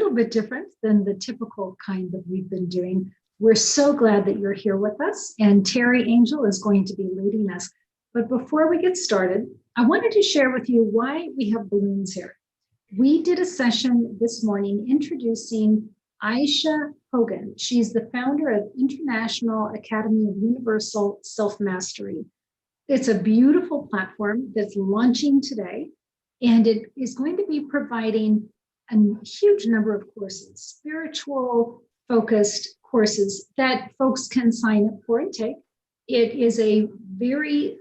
little bit different than the typical kind that we've been doing. We're so glad that you're here with us, and Teri Angel is going to be leading us. But before we get started, I wanted to share with you why we have balloons here. We did a session this morning introducing Aisha Hogan. She's the founder of International Academy of Universal Self-Mastery. It's a beautiful platform that's launching today, and it is going to be providing a huge number of courses, spiritual focused courses that folks can sign up for and take. It is a very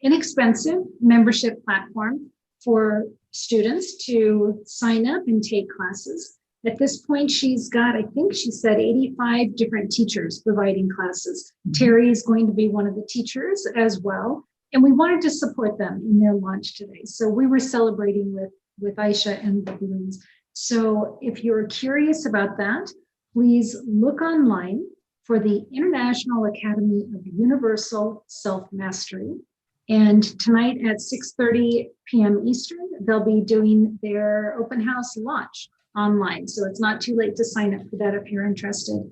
inexpensive membership platform for students to sign up and take classes. At this point, she's got, I think she said 85 different teachers providing classes. Teri is going to be one of the teachers as well. And we wanted to support them in their launch today. So we were celebrating with Aisha and the balloons. So if you're curious about that, please look online for the International Academy of Universal Self-Mastery. And tonight at 6:30 p.m. Eastern, they'll be doing their open house launch online. So it's not too late to sign up for that if you're interested.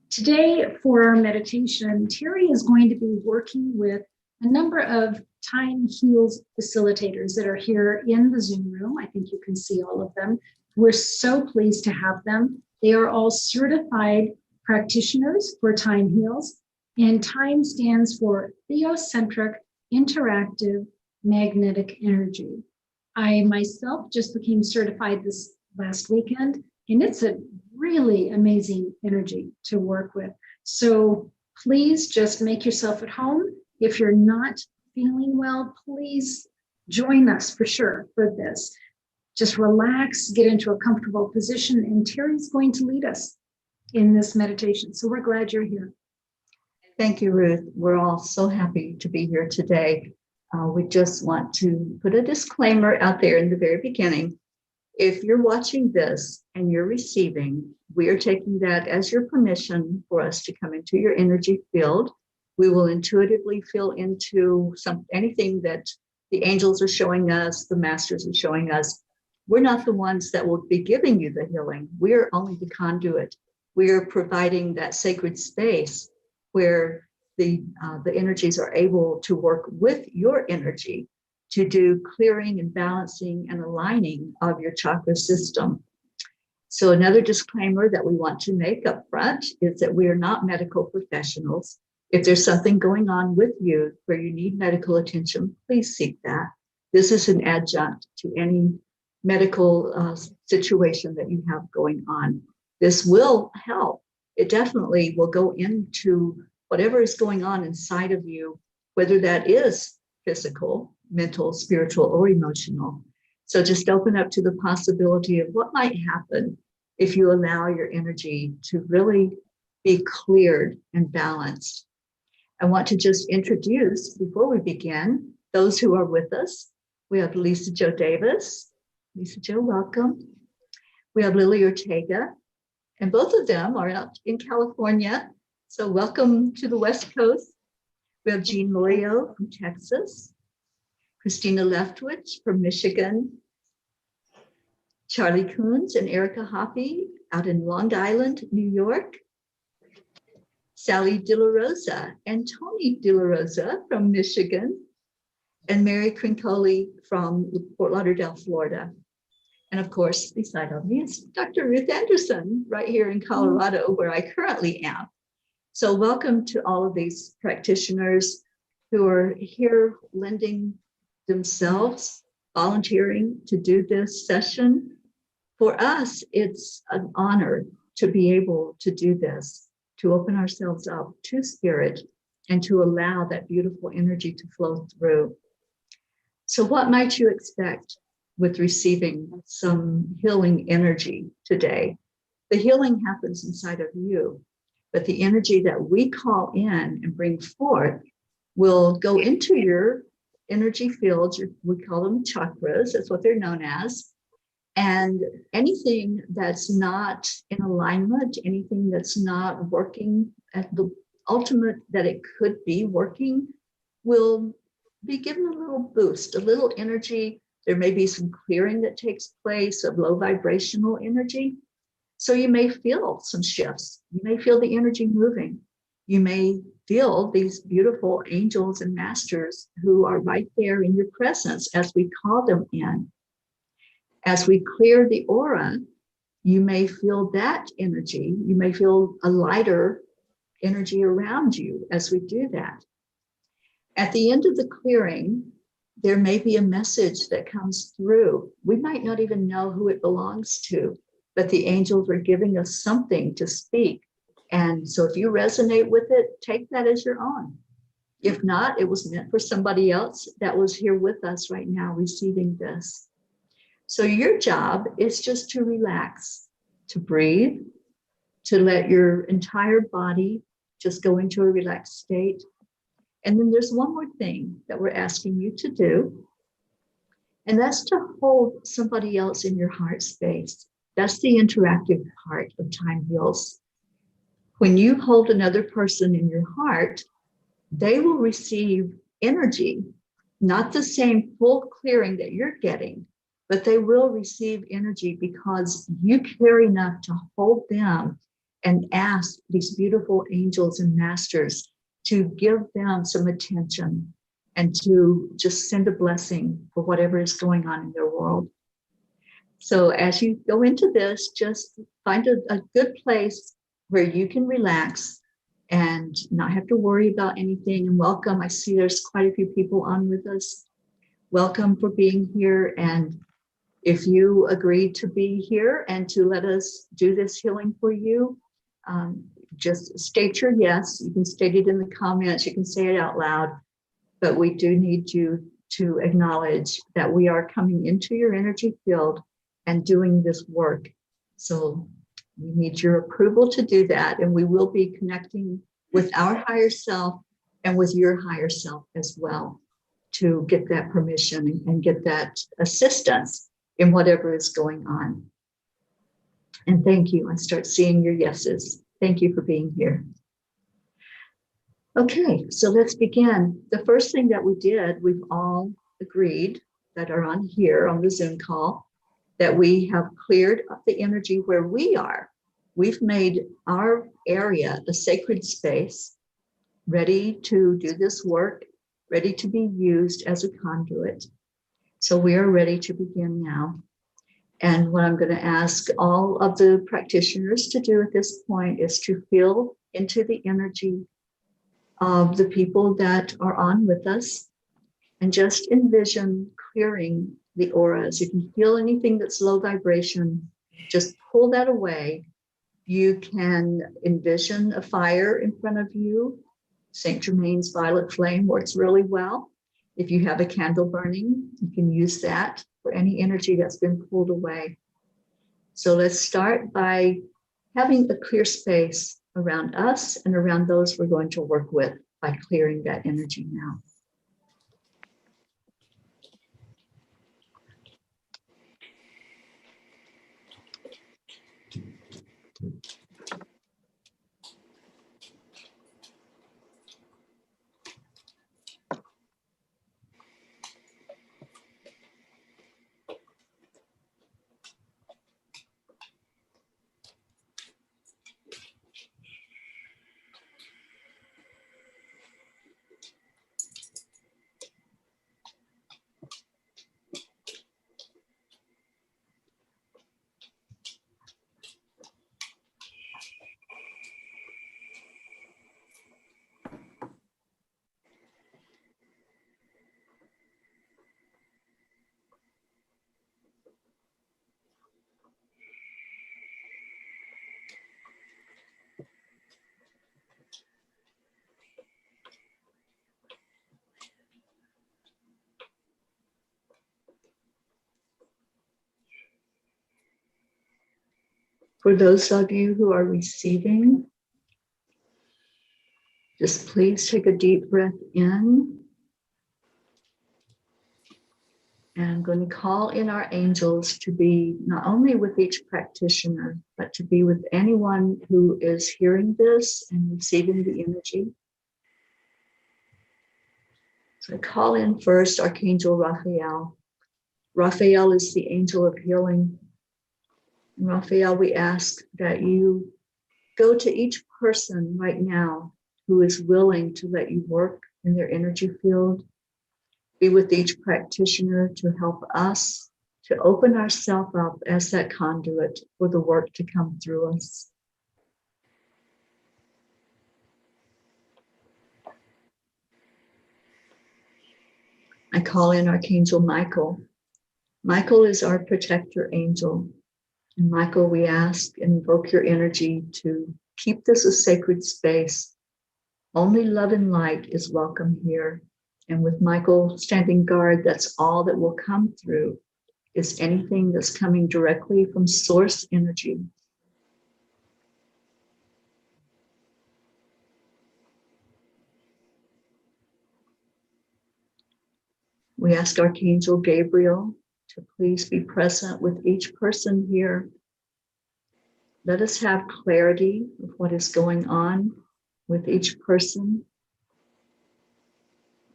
Today for our meditation, Teri is going to be working with a number of Time Heals facilitators that are here in the Zoom room. I think you can see all of them. We're so pleased to have them. They are all certified practitioners for Time Heals, and Time stands for Theocentric Interactive Magnetic Energy. I myself just became certified this last weekend, and it's a really amazing energy to work with. So please just make yourself at home. If you're not feeling well, please join us for sure for this. Just relax, get into a comfortable position, and Teri's going to lead us in this meditation. So we're glad you're here. Thank you, Ruth. We're all so happy to be here today. We just want to put a disclaimer out there in the very beginning. If you're watching this and you're receiving, we are taking that as your permission for us to come into your energy field. We will intuitively feel into anything that the angels are showing us, the masters are showing us. We're not the ones that will be giving you the healing. We're only the conduit. We are providing that sacred space where the energies are able to work with your energy to do clearing and balancing and aligning of your chakra system. So another disclaimer that we want to make up front is that we are not medical professionals. If there's something going on with you where you need medical attention, please seek that. This is an adjunct to any medical situation that you have going on. This will help. It definitely will go into whatever is going on inside of you, whether that is physical, mental, spiritual, or emotional. So just open up to the possibility of what might happen if you allow your energy to really be cleared and balanced. I want to just introduce, before we begin, those who are with us. We have Lisa Jo Davis. Lisa Jo, welcome. We have Lily Ortega, and both of them are out in California. So welcome to the West Coast. We have Jean Loyo from Texas, Christina Leftwich from Michigan, Charlie Coons and Erica Hoppy out in Long Island, New York, Sally De La Rosa and Tony De La Rosa from Michigan, and Mary Crincoli from Fort Lauderdale, Florida. And of course, beside of me is Dr. Ruth Anderson, right here in Colorado, where I currently am. So welcome to all of these practitioners who are here lending themselves, volunteering to do this session. For us, it's an honor to be able to do this, to open ourselves up to spirit and to allow that beautiful energy to flow through. So what might you expect with receiving some healing energy today? The healing happens inside of you, but the energy that we call in and bring forth will go into your energy fields. We call them chakras, that's what they're known as. And anything that's not in alignment, anything that's not working at the ultimate that it could be working, will be given a little boost, a little energy There may be some clearing that takes place of low vibrational energy. So you may feel some shifts. You may feel the energy moving. You may feel these beautiful angels and masters who are right there in your presence as we call them in. As we clear the aura, you may feel that energy. You may feel a lighter energy around you as we do that. At the end of the clearing, there may be a message that comes through. We might not even know who it belongs to, but the angels are giving us something to speak. And so if you resonate with it, take that as your own. If not, it was meant for somebody else that was here with us right now receiving this. So your job is just to relax, to breathe, to let your entire body just go into a relaxed state. And then there's one more thing that we're asking you to do, and that's to hold somebody else in your heart space. That's the interactive part of Time Heals. When you hold another person in your heart, they will receive energy, not the same full clearing that you're getting, but they will receive energy because you care enough to hold them and ask these beautiful angels and masters to give them some attention and to just send a blessing for whatever is going on in their world. So as you go into this, just find a good place where you can relax and not have to worry about anything. And welcome. I see there's quite a few people on with us. Welcome for being here. And if you agree to be here and to let us do this healing for you, just state your yes. You can state it in the comments. You can say it out loud. But we do need you to acknowledge that we are coming into your energy field and doing this work. So we need your approval to do that. And we will be connecting with our higher self and with your higher self as well to get that permission and get that assistance in whatever is going on. And thank you. I start seeing your yeses. Thank you for being here. Okay, so let's begin. The first thing that we did, we've all agreed that are on here on the Zoom call, that we have cleared up the energy where we are. We've made our area a sacred space, ready to do this work, ready to be used as a conduit. So we are ready to begin now. And what I'm going to ask all of the practitioners to do at this point is to feel into the energy of the people that are on with us and just envision clearing the auras. If you feel anything that's low vibration, just pull that away. You can envision a fire in front of you. Saint Germain's violet flame works really well. If you have a candle burning, you can use that for any energy that's been pulled away. So let's start by having a clear space around us and around those we're going to work with by clearing that energy now. For those of you who are receiving, just please take a deep breath in. And I'm going to call in our angels to be not only with each practitioner, but to be with anyone who is hearing this and receiving the energy. So I call in first Archangel Raphael. Raphael is the angel of healing. And Raphael, we ask that you go to each person right now who is willing to let you work in their energy field. Be with each practitioner to help us to open ourselves up as that conduit for the work to come through us. I call in Archangel Michael. Michael is our protector angel. And Michael, we ask and invoke your energy to keep this a sacred space. Only love and light is welcome here. And with Michael standing guard, that's all that will come through, is anything that's coming directly from source energy. We ask Archangel Gabriel to please be present with each person here. Let us have clarity of what is going on with each person.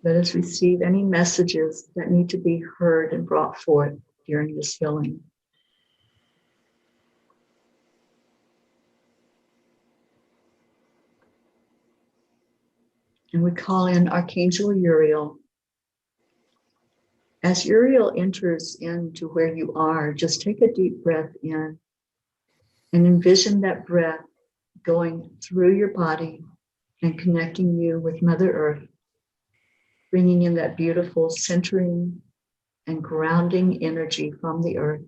Let us receive any messages that need to be heard and brought forth during this healing. And we call in Archangel Uriel. As Uriel enters into where you are, just take a deep breath in and envision that breath going through your body and connecting you with Mother Earth, bringing in that beautiful centering and grounding energy from the earth.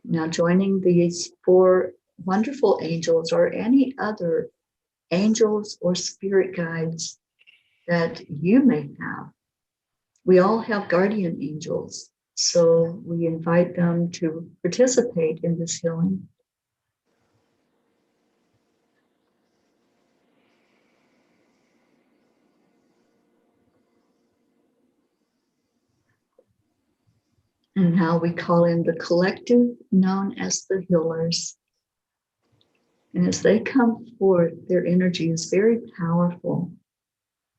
Now joining these four wonderful angels or any other angels or spirit guides that you may have. We all have guardian angels, so we invite them to participate in this healing. And now we call in the collective known as the healers. And as they come forth, their energy is very powerful.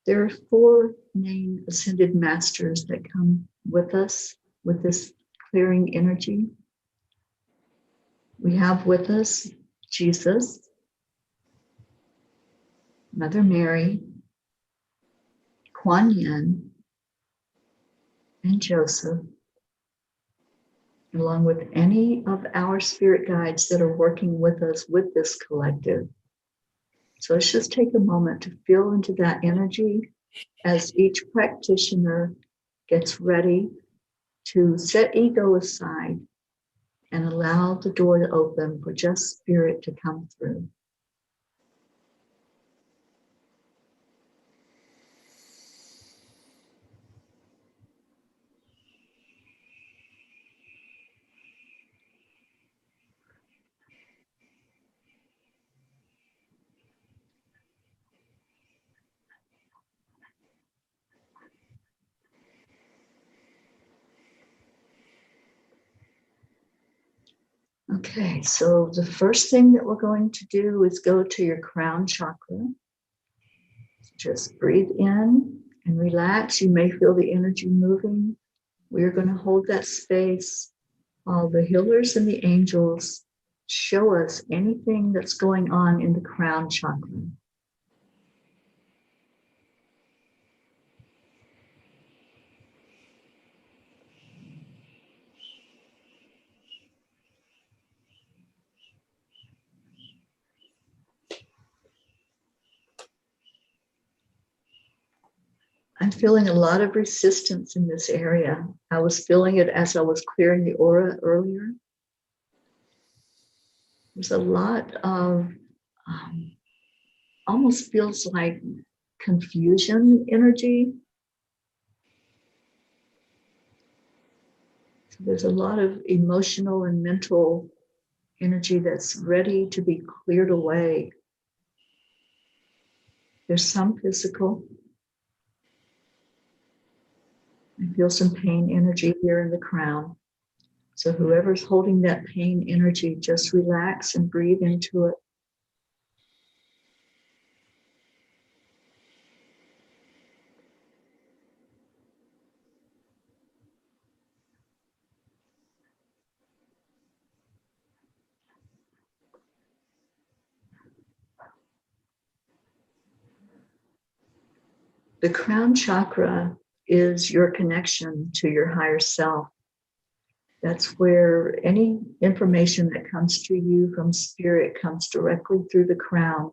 There are four main ascended masters that come with us with this clearing energy. We have with us Jesus, Mother Mary, Kuan Yin, and Joseph, along with any of our spirit guides that are working with us with this collective. So let's just take a moment to feel into that energy as each practitioner gets ready to set ego aside and allow the door to open for just spirit to come through. Okay, so the first thing that we're going to do is go to your crown chakra. Just breathe in and relax. You may feel the energy moving. We're going to hold that space while the healers and the angels show us anything that's going on in the crown chakra. I'm feeling a lot of resistance in this area. I was feeling it as I was clearing the aura earlier. There's a lot of, almost feels like confusion energy. So there's a lot of emotional and mental energy that's ready to be cleared away. There's some physical. I feel some pain energy here in the crown. So whoever's holding that pain energy, just relax and breathe into it. The crown chakra is your connection to your higher self. That's where any information that comes to you from spirit comes directly through the crown.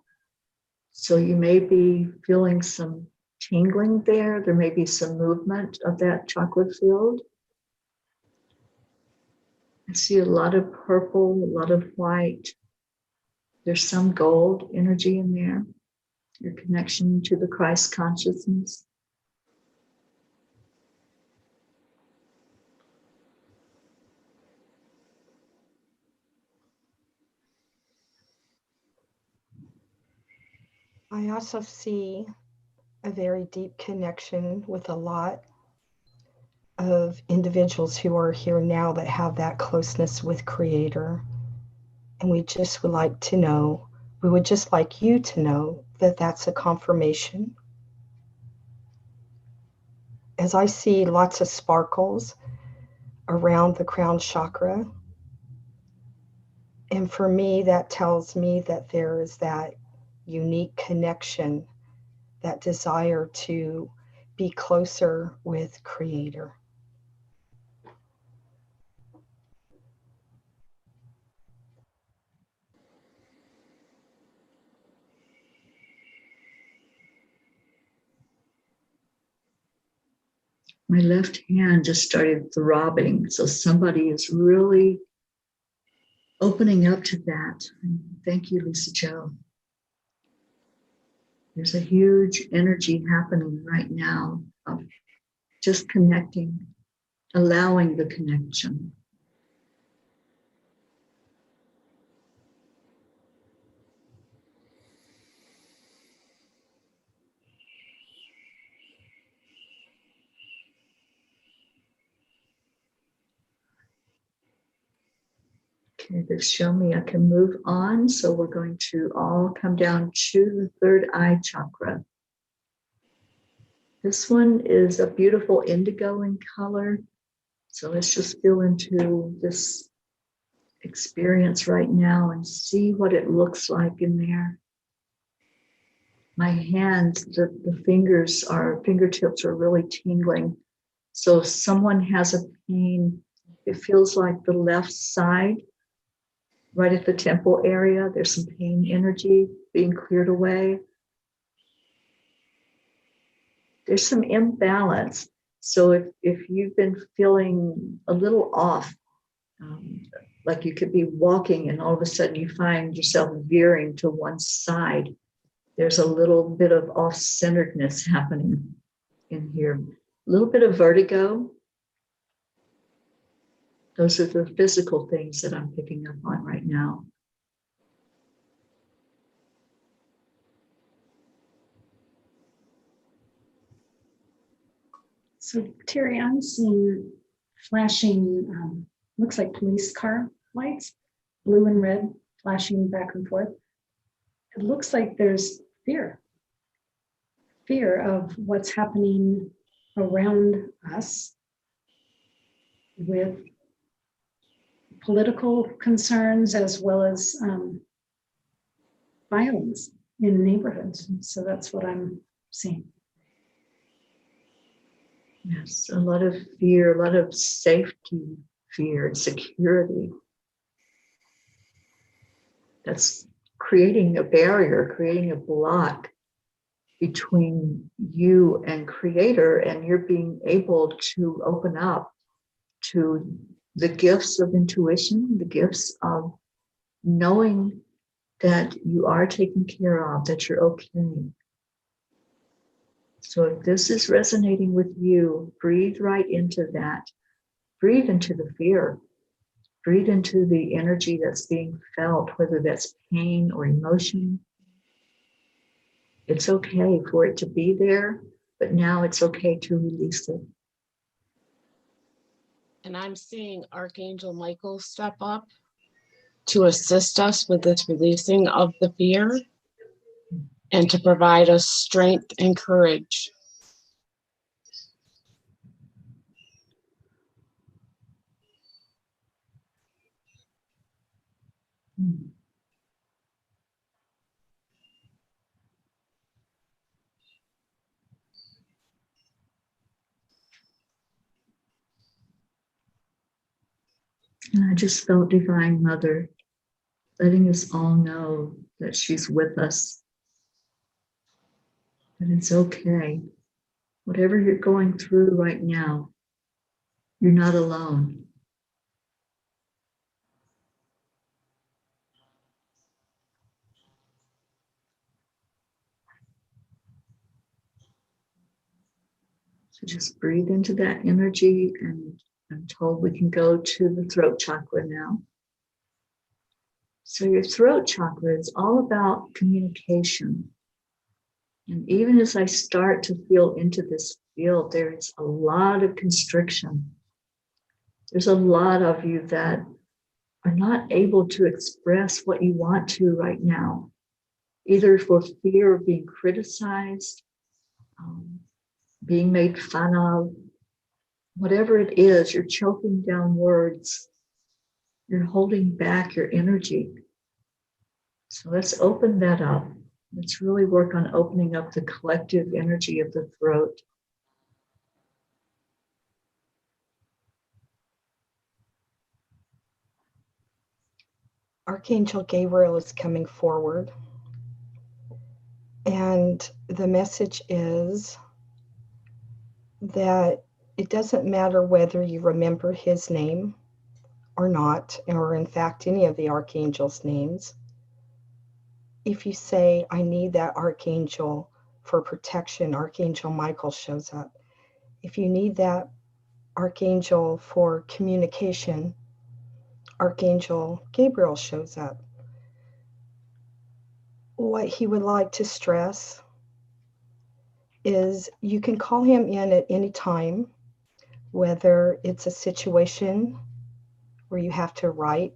So you may be feeling some tingling there. There may be some movement of that chakra field. I see a lot of purple, a lot of white. There's some gold energy in there. Your connection to the Christ consciousness. I also see a very deep connection with a lot of individuals who are here now that have that closeness with Creator. And we just would like to know, we would just like you to know that that's a confirmation. As I see lots of sparkles around the crown chakra, and for me, that tells me that there is that unique connection, that desire to be closer with Creator. My left hand just started throbbing. So somebody is really opening up to that. Thank you, Lisa Jo. There's a huge energy happening right now of just connecting, allowing the connection. Okay, they've shown me I can move on. So we're going to all come down to the third eye chakra. This one is a beautiful indigo in color. So let's just feel into this experience right now and see what it looks like in there. My hands, the fingertips are really tingling. So if someone has a pain, it feels like the left side, right at the temple area, there's some pain energy being cleared away. There's some imbalance. So if you've been feeling a little off, like you could be walking and all of a sudden you find yourself veering to one side, there's a little bit of off-centeredness happening in here. A little bit of vertigo. Those are the physical things that I'm picking up on right now. So Teri, I'm seeing flashing, looks like police car lights, blue and red, flashing back and forth. It looks like there's fear of what's happening around us with political concerns as well as violence in neighborhoods. So that's what I'm seeing. Yes, a lot of fear, a lot of safety, fear, and security. That's creating a barrier, creating a block between you and Creator, and you're being able to open up to the gifts of intuition, the gifts of knowing that you are taken care of, that you're okay. So if this is resonating with you, breathe right into that. Breathe into the fear. Breathe into the energy that's being felt, whether that's pain or emotion. It's okay for it to be there, but now it's okay to release it. And I'm seeing Archangel Michael step up to assist us with this releasing of the fear and to provide us strength and courage. And I just felt Divine Mother letting us all know that she's with us, that it's okay. Whatever you're going through right now, you're not alone. So just breathe into that energy, and I'm told we can go to the throat chakra now. So your throat chakra is all about communication. And even as I start to feel into this field, there's a lot of constriction. There's a lot of you that are not able to express what you want to right now, either for fear of being criticized, being made fun of, whatever it is, you're choking down words, you're holding back your energy. So let's open that up. Let's really work on opening up the collective energy of the throat. Archangel Gabriel is coming forward. And the message is that it doesn't matter whether you remember his name or not, or in fact, any of the archangels' names. If you say, I need that archangel for protection, Archangel Michael shows up. If you need that archangel for communication, Archangel Gabriel shows up. What he would like to stress is you can call him in at any time, whether it's a situation where you have to write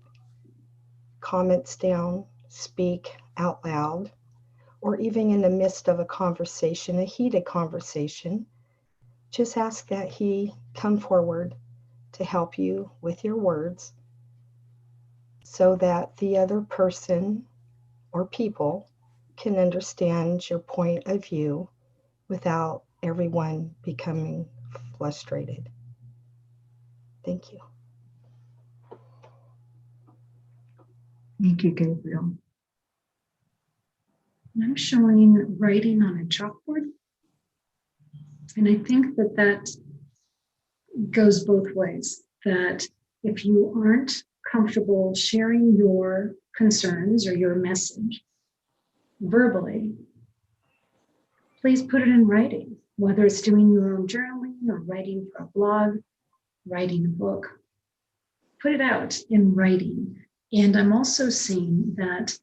comments down, speak out loud, or even in the midst of a conversation, a heated conversation. Just ask that he come forward to help you with your words so that the other person or people can understand your point of view without everyone becoming frustrated. Thank you. Thank you, Gabriel. I'm showing writing on a chalkboard. And I think that that goes both ways, that if you aren't comfortable sharing your concerns or your message verbally, please put it in writing, whether it's doing your own journaling or writing for a blog, writing a book, put it out in writing. And I'm also seeing that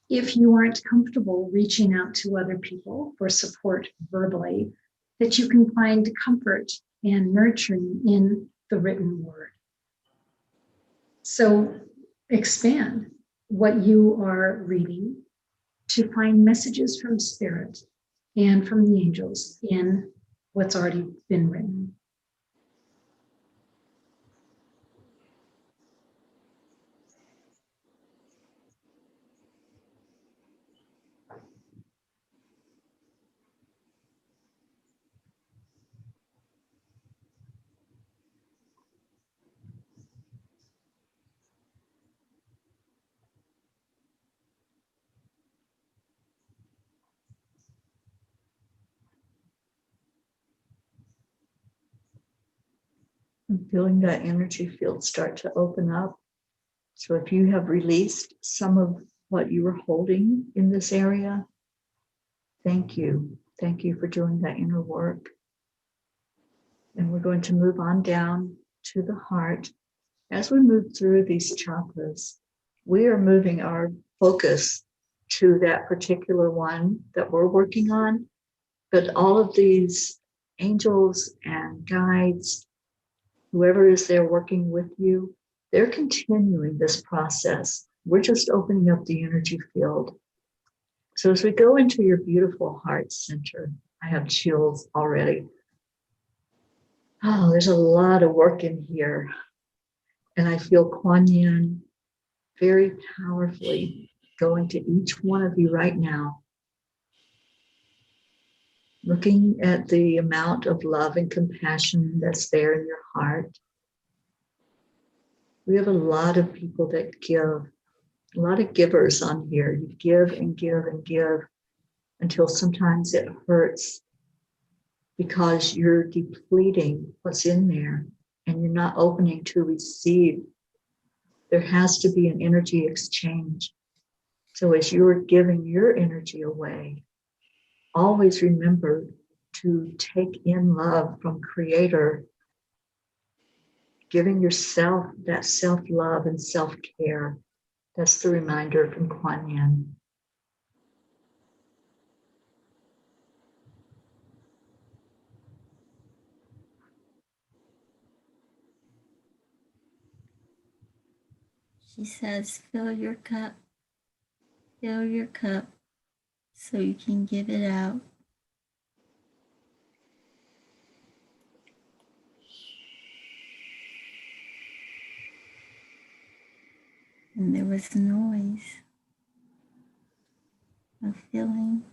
if you aren't comfortable reaching out to other people for support verbally, that you can find comfort and nurturing in the written word. So expand what you are reading to find messages from Spirit and from the angels in what's already been written. I'm feeling that energy field start to open up. So if you have released some of what you were holding in this area, thank you. Thank you for doing that inner work. And we're going to move on down to the heart. As we move through these chakras, we are moving our focus to that particular one that we're working on. But all of these angels and guides, whoever is there working with you, they're continuing this process. We're just opening up the energy field. So as we go into your beautiful heart center, I have chills already. Oh, there's a lot of work in here. And I feel Kuan Yin very powerfully going to each one of you right now, looking at the amount of love and compassion that's there in your heart. We have a lot of people that give, a lot of givers on here. You give and give and give until sometimes it hurts because you're depleting what's in there and you're not opening to receive. There has to be an energy exchange. So as you're giving your energy away, always remember to take in love from Creator, giving yourself that self-love and self-care. That's the reminder from Kuan Yin. She says, fill your cup so you can give it out. And there was noise of filling.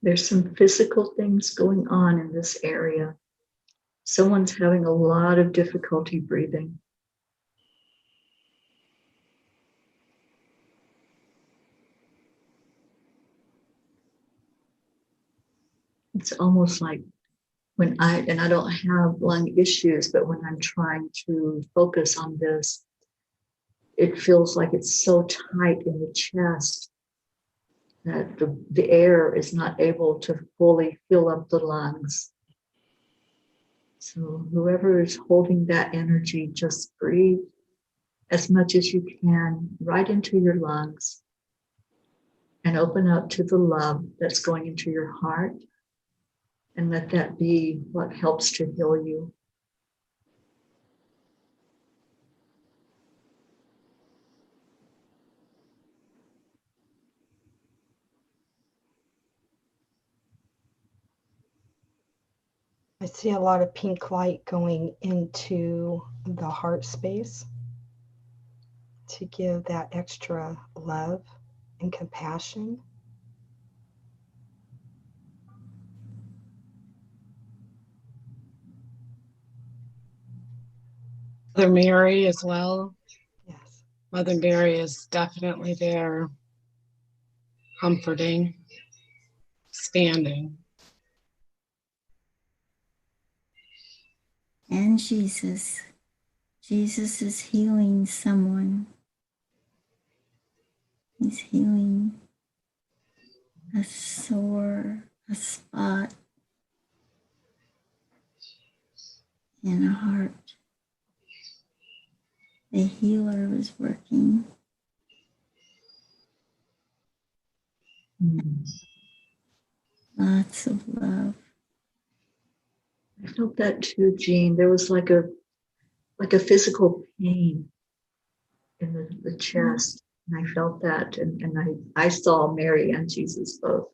There's some physical things going on in this area. Someone's having a lot of difficulty breathing. It's almost like when I don't have lung issues, but when I'm trying to focus on this, it feels like it's so tight in the chest that the air is not able to fully fill up the lungs. So whoever is holding that energy, just breathe as much as you can right into your lungs and open up to the love that's going into your heart, and let that be what helps to heal you. I see a lot of pink light going into the heart space to give that extra love and compassion. Mother Mary as well. Yes. Mother Mary is definitely there, comforting, expanding. And Jesus. Jesus is healing someone. He's healing a sore, a spot in a heart. The healer was working. Lots of love. I felt that too, Jean. There was like a physical pain in the chest. And I felt that, and I saw Mary and Jesus both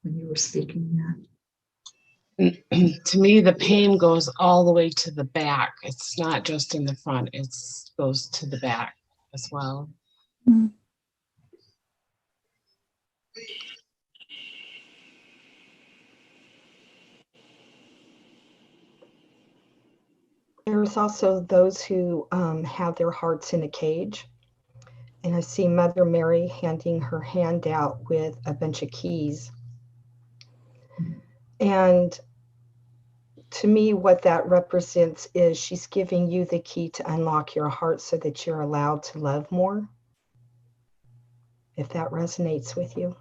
when you were speaking that. To me, the pain goes all the way to the back. It's not just in the front, it goes to the back as well. Mm. There's also those who have their hearts in a cage. And I see Mother Mary handing her hand out with a bunch of keys. And to me, what that represents is she's giving you the key to unlock your heart so that you're allowed to love more, if that resonates with you.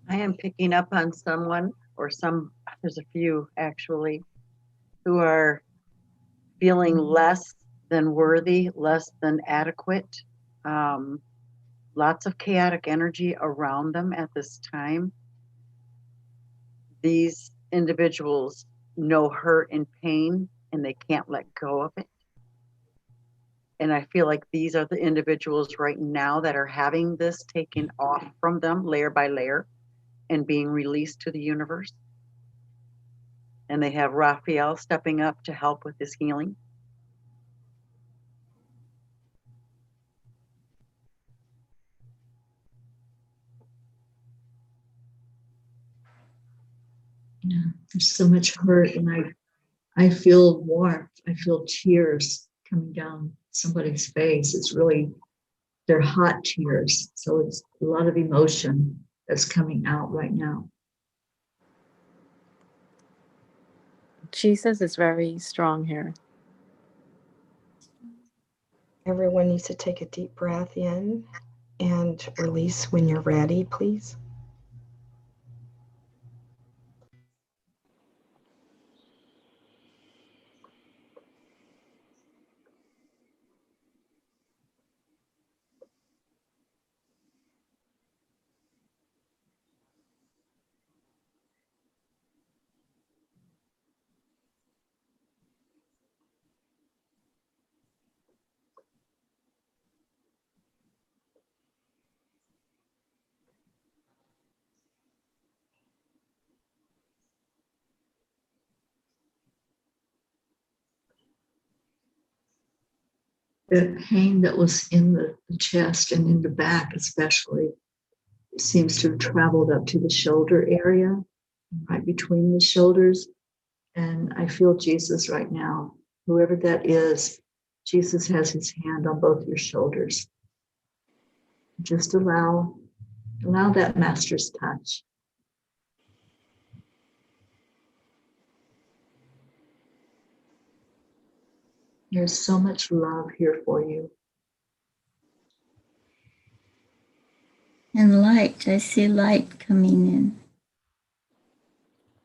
I am picking up on someone or there's a few actually, who are feeling less than worthy, less than adequate. Lots of chaotic energy around them at this time. These individuals know hurt and pain and they can't let go of it. And I feel like these are the individuals right now that are having this taken off from them layer by layer and being released to the universe. And they have Raphael stepping up to help with this healing. Yeah, there's so much hurt, and I feel warmth. I feel tears coming down somebody's face. It's really, they're hot tears. So it's a lot of emotion that's coming out right now. Jesus is very strong here. Everyone needs to take a deep breath in and release when you're ready, please. The pain that was in the chest and in the back especially seems to have traveled up to the shoulder area, right between the shoulders. And I feel Jesus right now. Whoever that is, Jesus has his hand on both your shoulders. Just allow that master's touch. There's so much love here for you. And light, I see light coming in.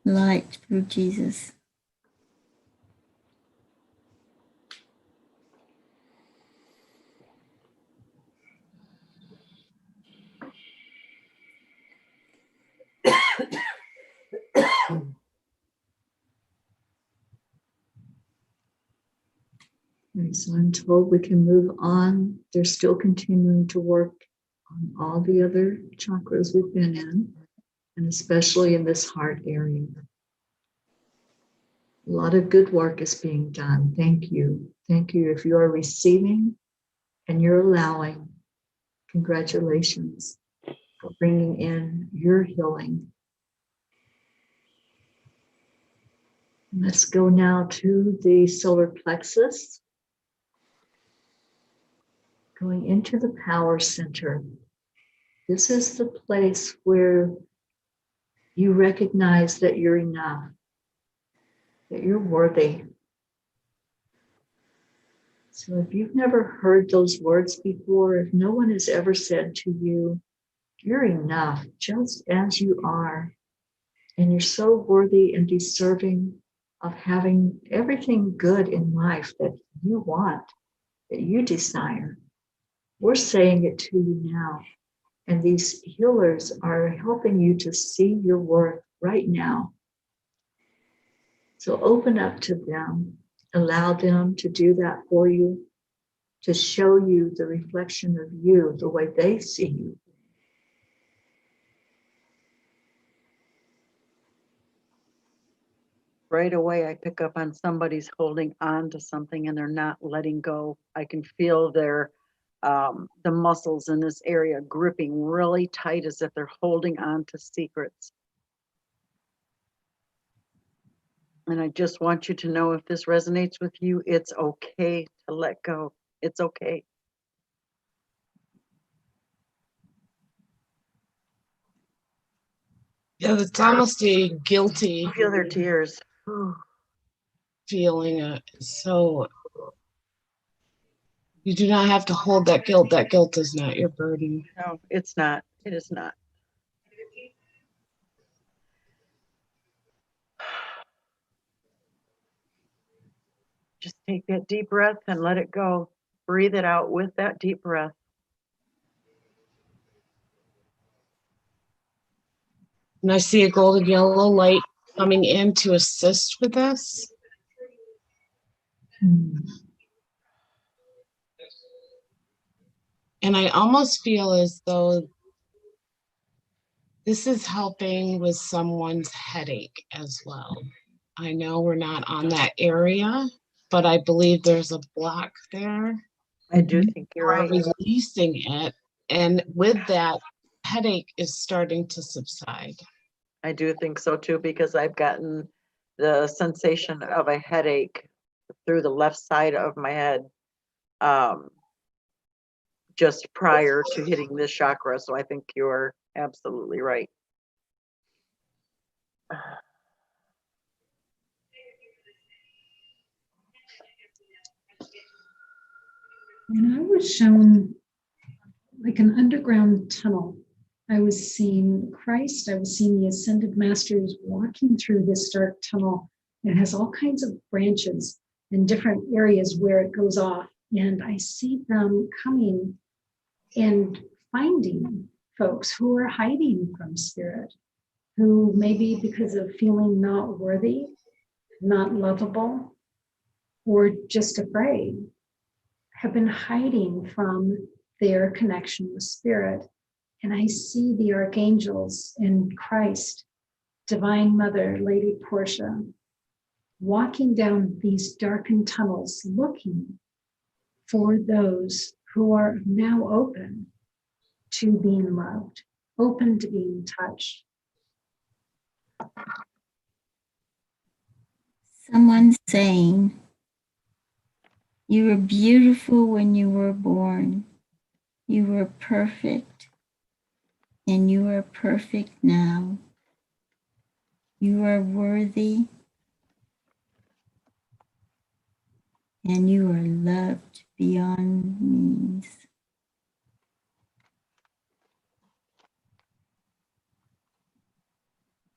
Light through Jesus. And so I'm told we can move on. They're still continuing to work on all the other chakras we've been in, and especially in this heart area. A lot of good work is being done. Thank you. Thank you. If you are receiving and you're allowing, congratulations for bringing in your healing. Let's go now to the solar plexus. Going into the power center. This is the place where you recognize that you're enough, that you're worthy. So if you've never heard those words before, if no one has ever said to you, you're enough just as you are, and you're so worthy and deserving of having everything good in life that you want, that you desire, we're saying it to you now. And these healers are helping you to see your worth right now. So open up to them, allow them to do that for you, to show you the reflection of you, the way they see you. Right away, I pick up on somebody's holding on to something and they're not letting go. I can feel their the muscles in this area gripping really tight as if they're holding on to secrets. And I just want you to know, if this resonates with you, it's okay to let go. It's okay. Yeah, it's almost a guilty Feel their tears. feeling. So you do not have to hold that guilt. That guilt is not your burden. No, it's not. It is not. Just take that deep breath and let it go. Breathe it out with that deep breath. And I see a golden yellow light coming in to assist with this. And I almost feel as though this is helping with someone's headache as well. I know we're not on that area, but I believe there's a block there. I do think you're We're right. releasing it, and with that, headache is starting to subside. I do think so too, because I've gotten the sensation of a headache through the left side of my head just prior to hitting this chakra. So I think you're absolutely right. And I was shown like an underground tunnel. I was seeing Christ, I was seeing the ascended masters walking through this dark tunnel. It has all kinds of branches in different areas where it goes off. And I see them coming and finding folks who are hiding from spirit, who maybe because of feeling not worthy, not lovable, or just afraid, have been hiding from their connection with spirit. And I see the archangels in Christ, Divine Mother, Lady Portia, walking down these darkened tunnels, looking for those who are now open to being loved, open to being touched. Someone saying, you were beautiful when you were born. You were perfect, and you are perfect now. You are worthy, and you are loved beyond means.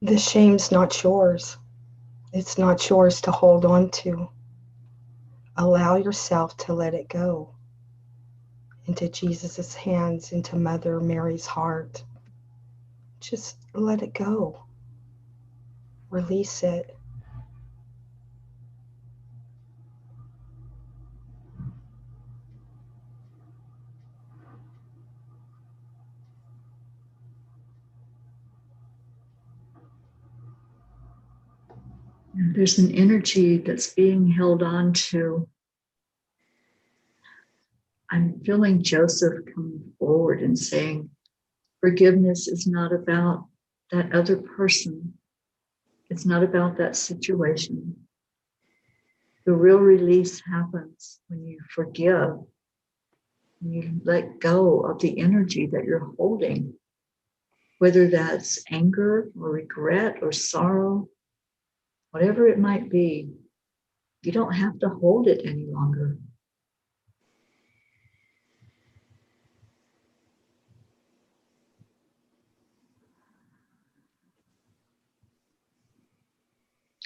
The shame's not yours. It's not yours to hold on to. Allow yourself to let it go into Jesus's hands, into Mother Mary's heart. Just let it go. Release it. There's an energy that's being held on to. I'm feeling Joseph coming forward and saying, forgiveness is not about that other person. It's not about that situation. The real release happens when you forgive, when you let go of the energy that you're holding, whether that's anger or regret or sorrow, whatever it might be. You don't have to hold it any longer.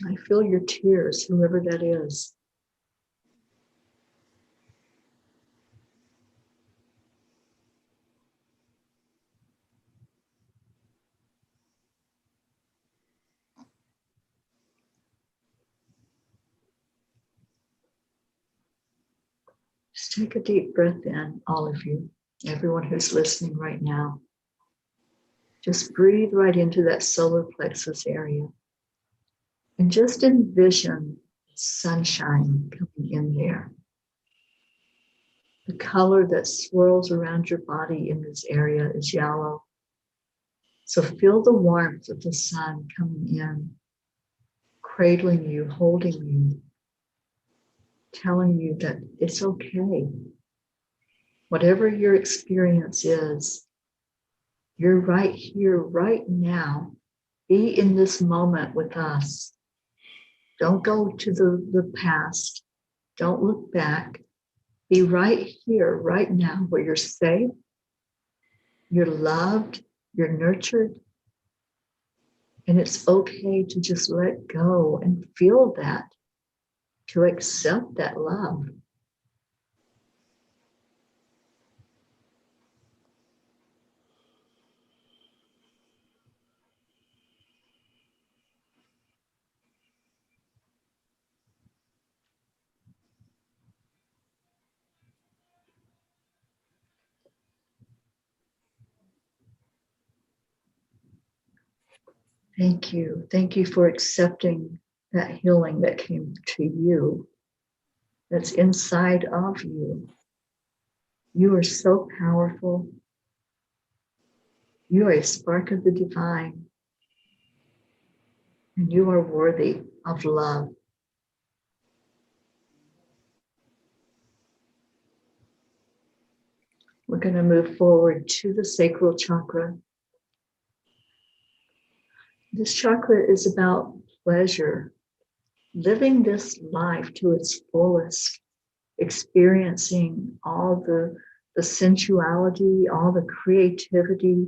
I feel your tears, whoever that is. Just take a deep breath in, all of you, everyone who's listening right now. Just breathe right into that solar plexus area. And just envision sunshine coming in there. The color that swirls around your body in this area is yellow. So feel the warmth of the sun coming in, cradling you, holding you, telling you that it's okay. Whatever your experience is, you're right here, right now. Be in this moment with us. Don't go to the past. Don't look back. Be right here, right now, where you're safe, you're loved, you're nurtured. And it's okay to just let go and feel that, to accept that love. Thank you. Thank you for accepting that healing that came to you, that's inside of you. You are so powerful. You are a spark of the divine, and you are worthy of love. We're going to move forward to the sacral chakra. This chakra is about pleasure, living this life to its fullest, experiencing all the sensuality, all the creativity,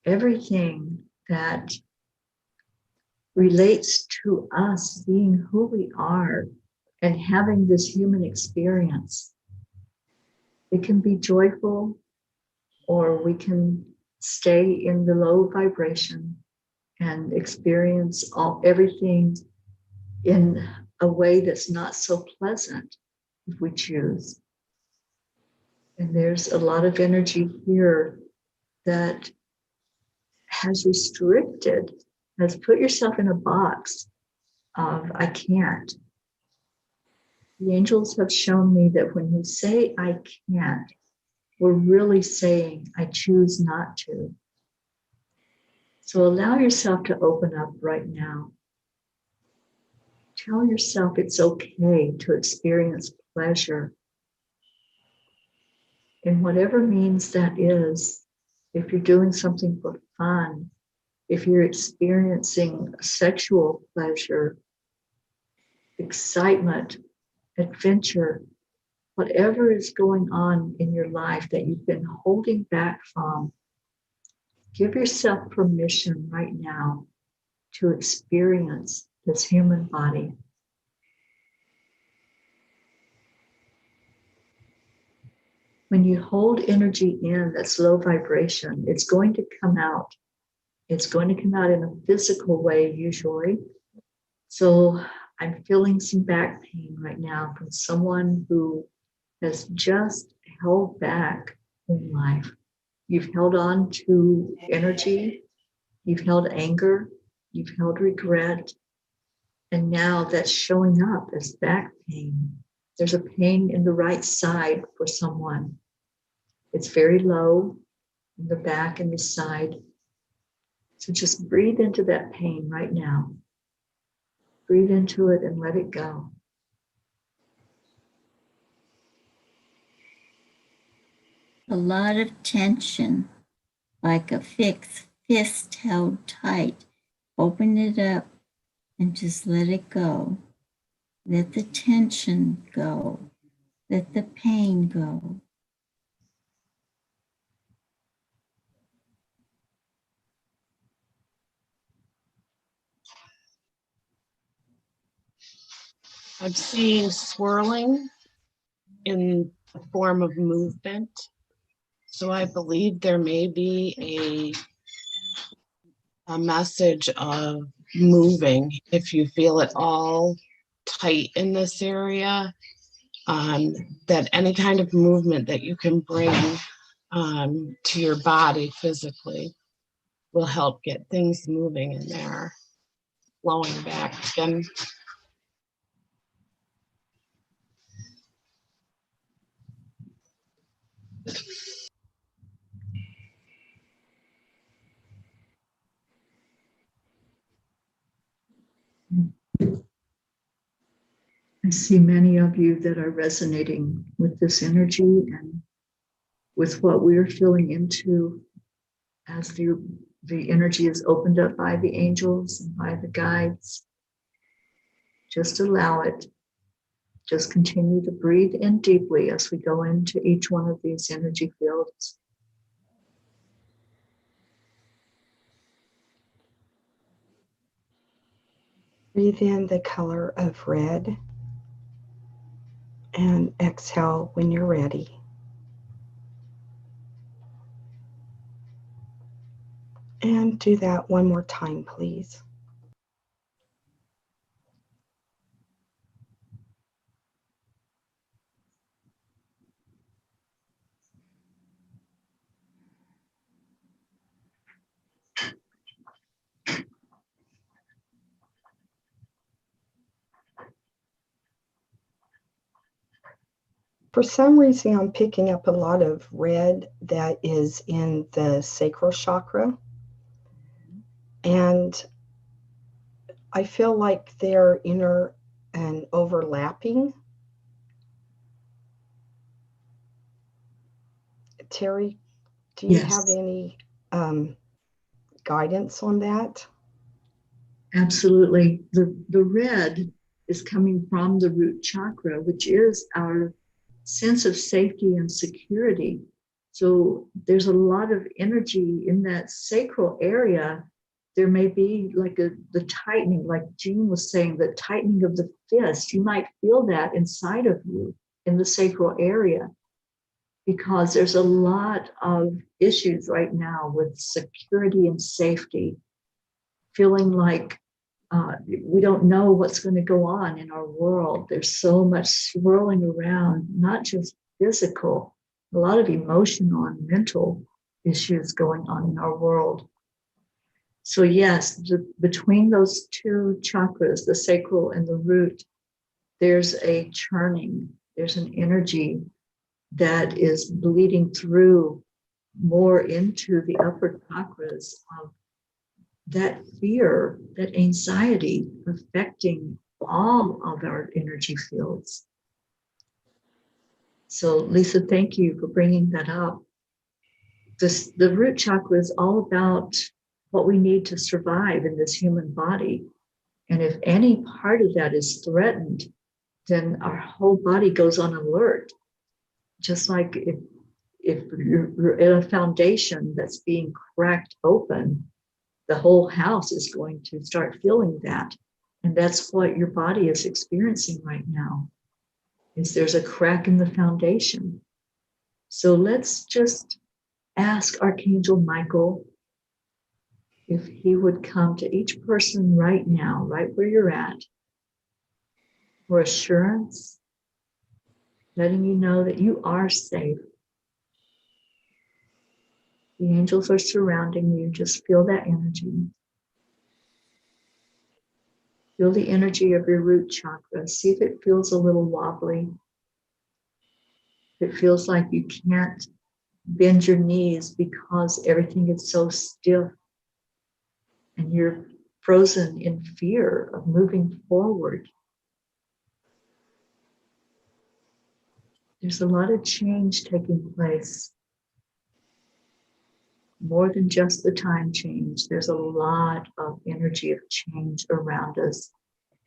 everything that relates to us being who we are and having this human experience. It can be joyful, or we can stay in the low vibration and experience everything in a way that's not so pleasant if we choose. And there's a lot of energy here that has restricted, has put yourself in a box of, I can't. The angels have shown me that when we say, I can't, we're really saying, I choose not to. So allow yourself to open up right now. Tell yourself it's okay to experience pleasure in whatever means that is. If you're doing something for fun, if you're experiencing sexual pleasure, excitement, adventure, whatever is going on in your life that you've been holding back from, give yourself permission right now to experience this human body. When you hold energy in that's low vibration, it's going to come out. It's going to come out in a physical way usually. So I'm feeling some back pain right now from someone who has just held back in life. You've held on to energy, you've held anger, you've held regret, and now that's showing up as back pain. There's a pain in the right side for someone. It's very low in the back and the side. So just breathe into that pain right now. Breathe into it and let it go. A lot of tension, like a fist held tight. Open it up and just let it go. Let the tension go. Let the pain go. I'm seeing swirling in the form of movement. So I believe there may be a message of moving if you feel it all tight in this area. That any kind of movement that you can bring to your body physically will help get things moving in there, flowing back again. I see many of you that are resonating with this energy and with what we're feeling into as the energy is opened up by the angels and by the guides. Just allow it. Just continue to breathe in deeply as we go into each one of these energy fields. Breathe in the color of red and exhale when you're ready. And do that one more time, please. For some reason, I'm picking up a lot of red that is in the sacral chakra. And I feel like they're inner and overlapping. Teri, do you Yes. have any guidance on that? Absolutely. The red is coming from the root chakra, which is our sense of safety and security. So there's a lot of energy in that sacral area. There may be like the tightening, like Jean was saying, the tightening of the fist. You might feel that inside of you in the sacral area, because there's a lot of issues right now with security and safety, feeling like we don't know what's going to go on in our world. There's so much swirling around, not just physical, a lot of emotional and mental issues going on in our world. So yes, between those two chakras, the sacral and the root, there's a churning, there's an energy that is bleeding through more into the upper chakras of that fear, that anxiety affecting all of our energy fields. So Lisa, thank you for bringing that up. The root chakra is all about what we need to survive in this human body. And if any part of that is threatened, then our whole body goes on alert. Just like if you're in a foundation that's being cracked open, the whole house is going to start feeling that. And that's what your body is experiencing right now, is there's a crack in the foundation. So let's just ask Archangel Michael if he would come to each person right now, right where you're at, for assurance, letting you know that you are safe. The angels are surrounding you. Just feel that energy. Feel the energy of your root chakra. See if it feels a little wobbly. If it feels like you can't bend your knees because everything is so stiff and you're frozen in fear of moving forward. There's a lot of change taking place. More than just the time change. There's a lot of energy of change around us.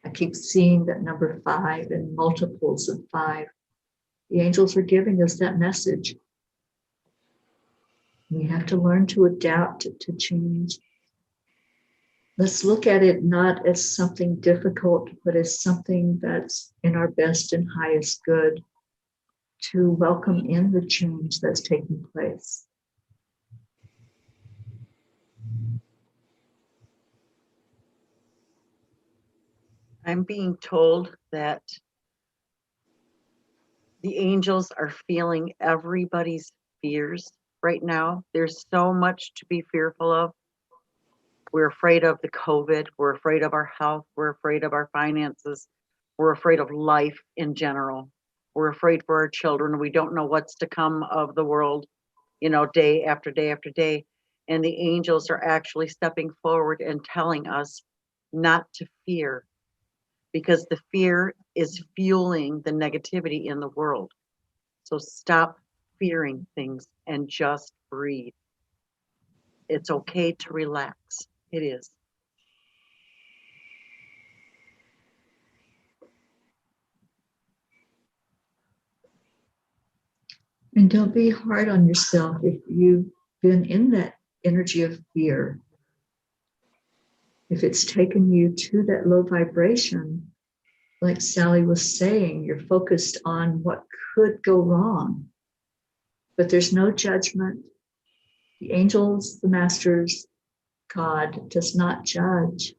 I keep seeing that number 5 and multiples of 5. The angels are giving us that message. We have to learn to adapt to change. Let's look at it not as something difficult, but as something that's in our best and highest good, to welcome in the change that's taking place. I'm being told that the angels are feeling everybody's fears right now. There's so much to be fearful of. We're afraid of the COVID. We're afraid of our health. We're afraid of our finances. We're afraid of life in general. We're afraid for our children. We don't know what's to come of the world, day after day after day. And the angels are actually stepping forward and telling us not to fear, because the fear is fueling the negativity in the world. So stop fearing things and just breathe. It's okay to relax. It is. And don't be hard on yourself if you've been in that energy of fear. If it's taken you to that low vibration, like Sally was saying, you're focused on what could go wrong. But there's no judgment. The angels, the masters, God does not judge.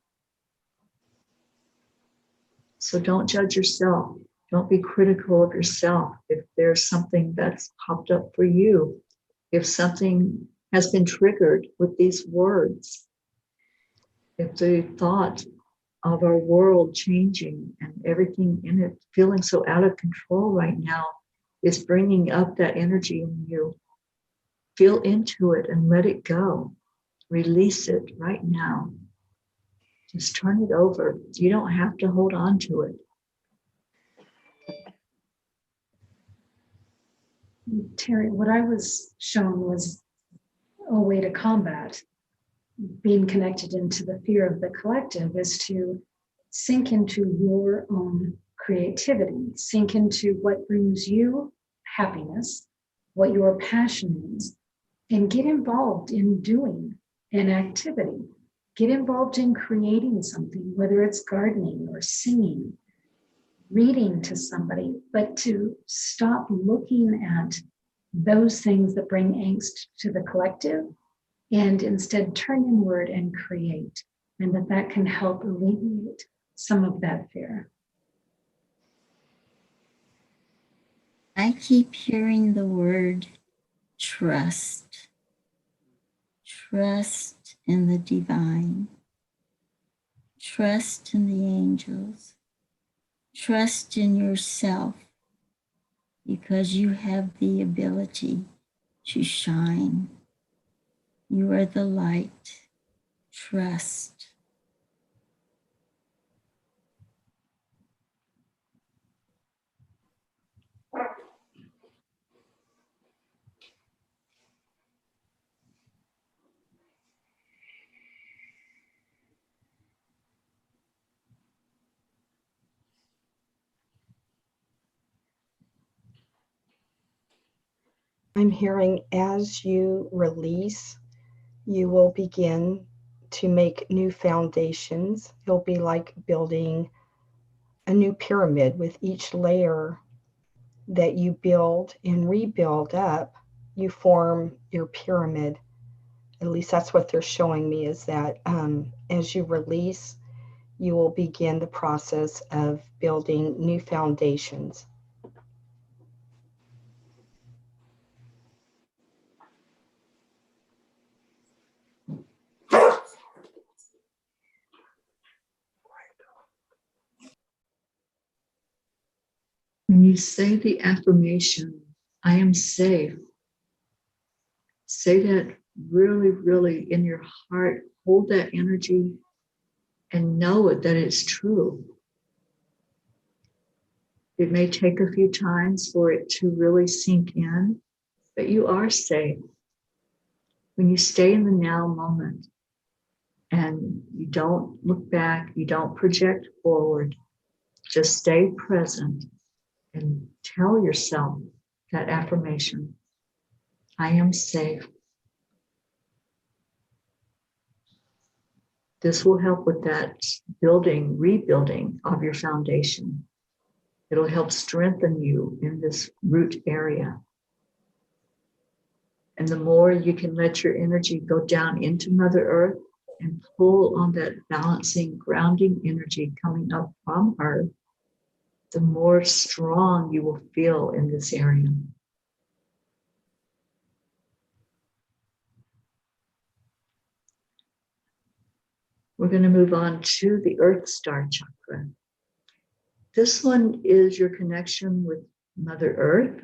So don't judge yourself. Don't be critical of yourself if there's something that's popped up for you. If something has been triggered with these words, if the thought of our world changing and everything in it feeling so out of control right now is bringing up that energy in you. Feel into it and let it go. Release it right now. Just turn it over. You don't have to hold on to it. Teri, what I was shown was a way to combat being connected into the fear of the collective is to sink into your own creativity, sink into what brings you happiness, what your passion is, and get involved in doing an activity. Get involved in creating something, whether it's gardening or singing, reading to somebody, but to stop looking at those things that bring angst to the collective and instead turn inward and create, and that can help alleviate some of that fear. I keep hearing the word trust. Trust in the divine. Trust in the angels. Trust in yourself, because you have the ability to shine. You are the light. Trust. I'm hearing as you release, you will begin to make new foundations. It'll be like building a new pyramid. With each layer that you build and rebuild up, you form your pyramid. At least that's what they're showing me, is that as you release, you will begin the process of building new foundations. When you say the affirmation, I am safe, say that really, really in your heart. Hold that energy and know it, that it's true. It may take a few times for it to really sink in, but you are safe. When you stay in the now moment and you don't look back, you don't project forward, just stay present and tell yourself that affirmation. I am safe. This will help with that building, rebuilding of your foundation. It'll help strengthen you in this root area. And the more you can let your energy go down into Mother Earth and pull on that balancing, grounding energy coming up from her, the more strong you will feel in this area. We're going to move on to the Earth Star Chakra. This one is your connection with Mother Earth,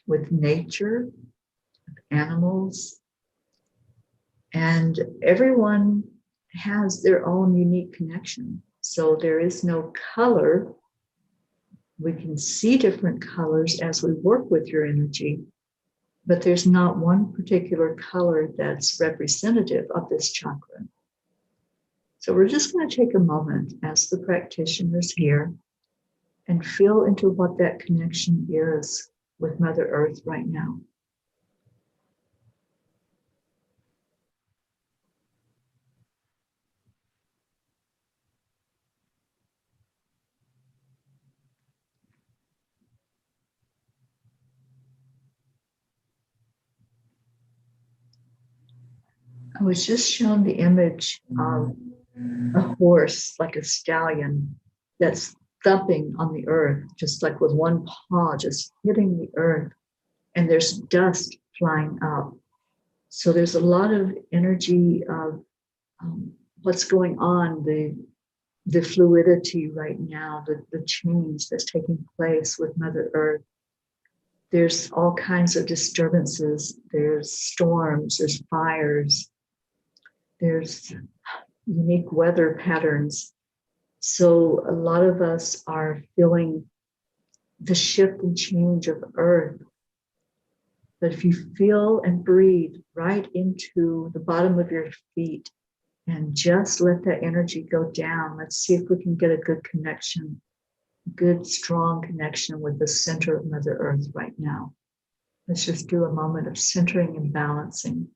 with nature, with animals, and everyone has their own unique connection. So there is no color. We can see different colors as we work with your energy, but there's not one particular color that's representative of this chakra. So we're just going to take a moment as the practitioners here and feel into what that connection is with Mother Earth right now. I was just shown the image of a horse, like a stallion, that's thumping on the earth, just like with one paw, just hitting the earth, and there's dust flying up. So there's a lot of energy of what's going on, the fluidity right now, the change that's taking place with Mother Earth. There's all kinds of disturbances. There's storms, there's fires, there's unique weather patterns. So a lot of us are feeling the shift and change of Earth. But if you feel and breathe right into the bottom of your feet and just let that energy go down, let's see if we can get a good connection, good, strong connection with the center of Mother Earth right now. Let's just do a moment of centering and balancing.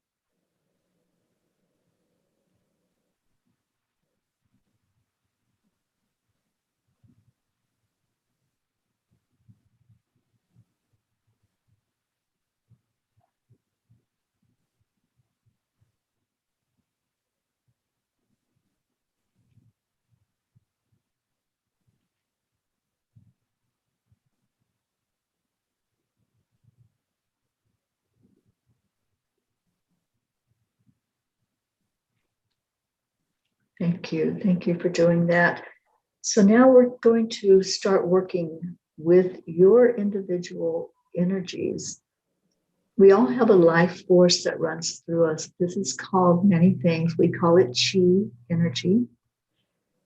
Thank you. Thank you for doing that. So now we're going to start working with your individual energies. We all have a life force that runs through us. This is called many things. We call it chi energy.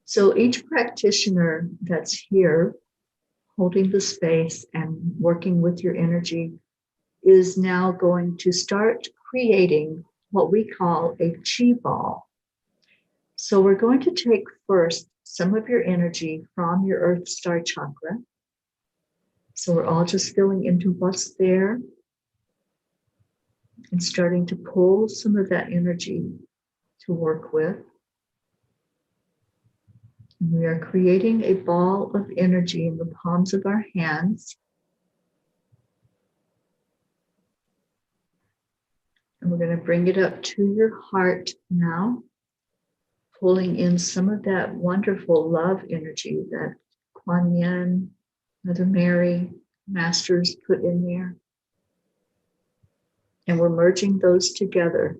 So each practitioner that's here holding the space and working with your energy is now going to start creating what we call a chi ball. So we're going to take first some of your energy from your Earth Star Chakra. So we're all just feeling into what's there and starting to pull some of that energy to work with. And we are creating a ball of energy in the palms of our hands. And we're going to bring it up to your heart now, pulling in some of that wonderful love energy that Kuan Yin, Mother Mary, Masters put in there. And we're merging those together.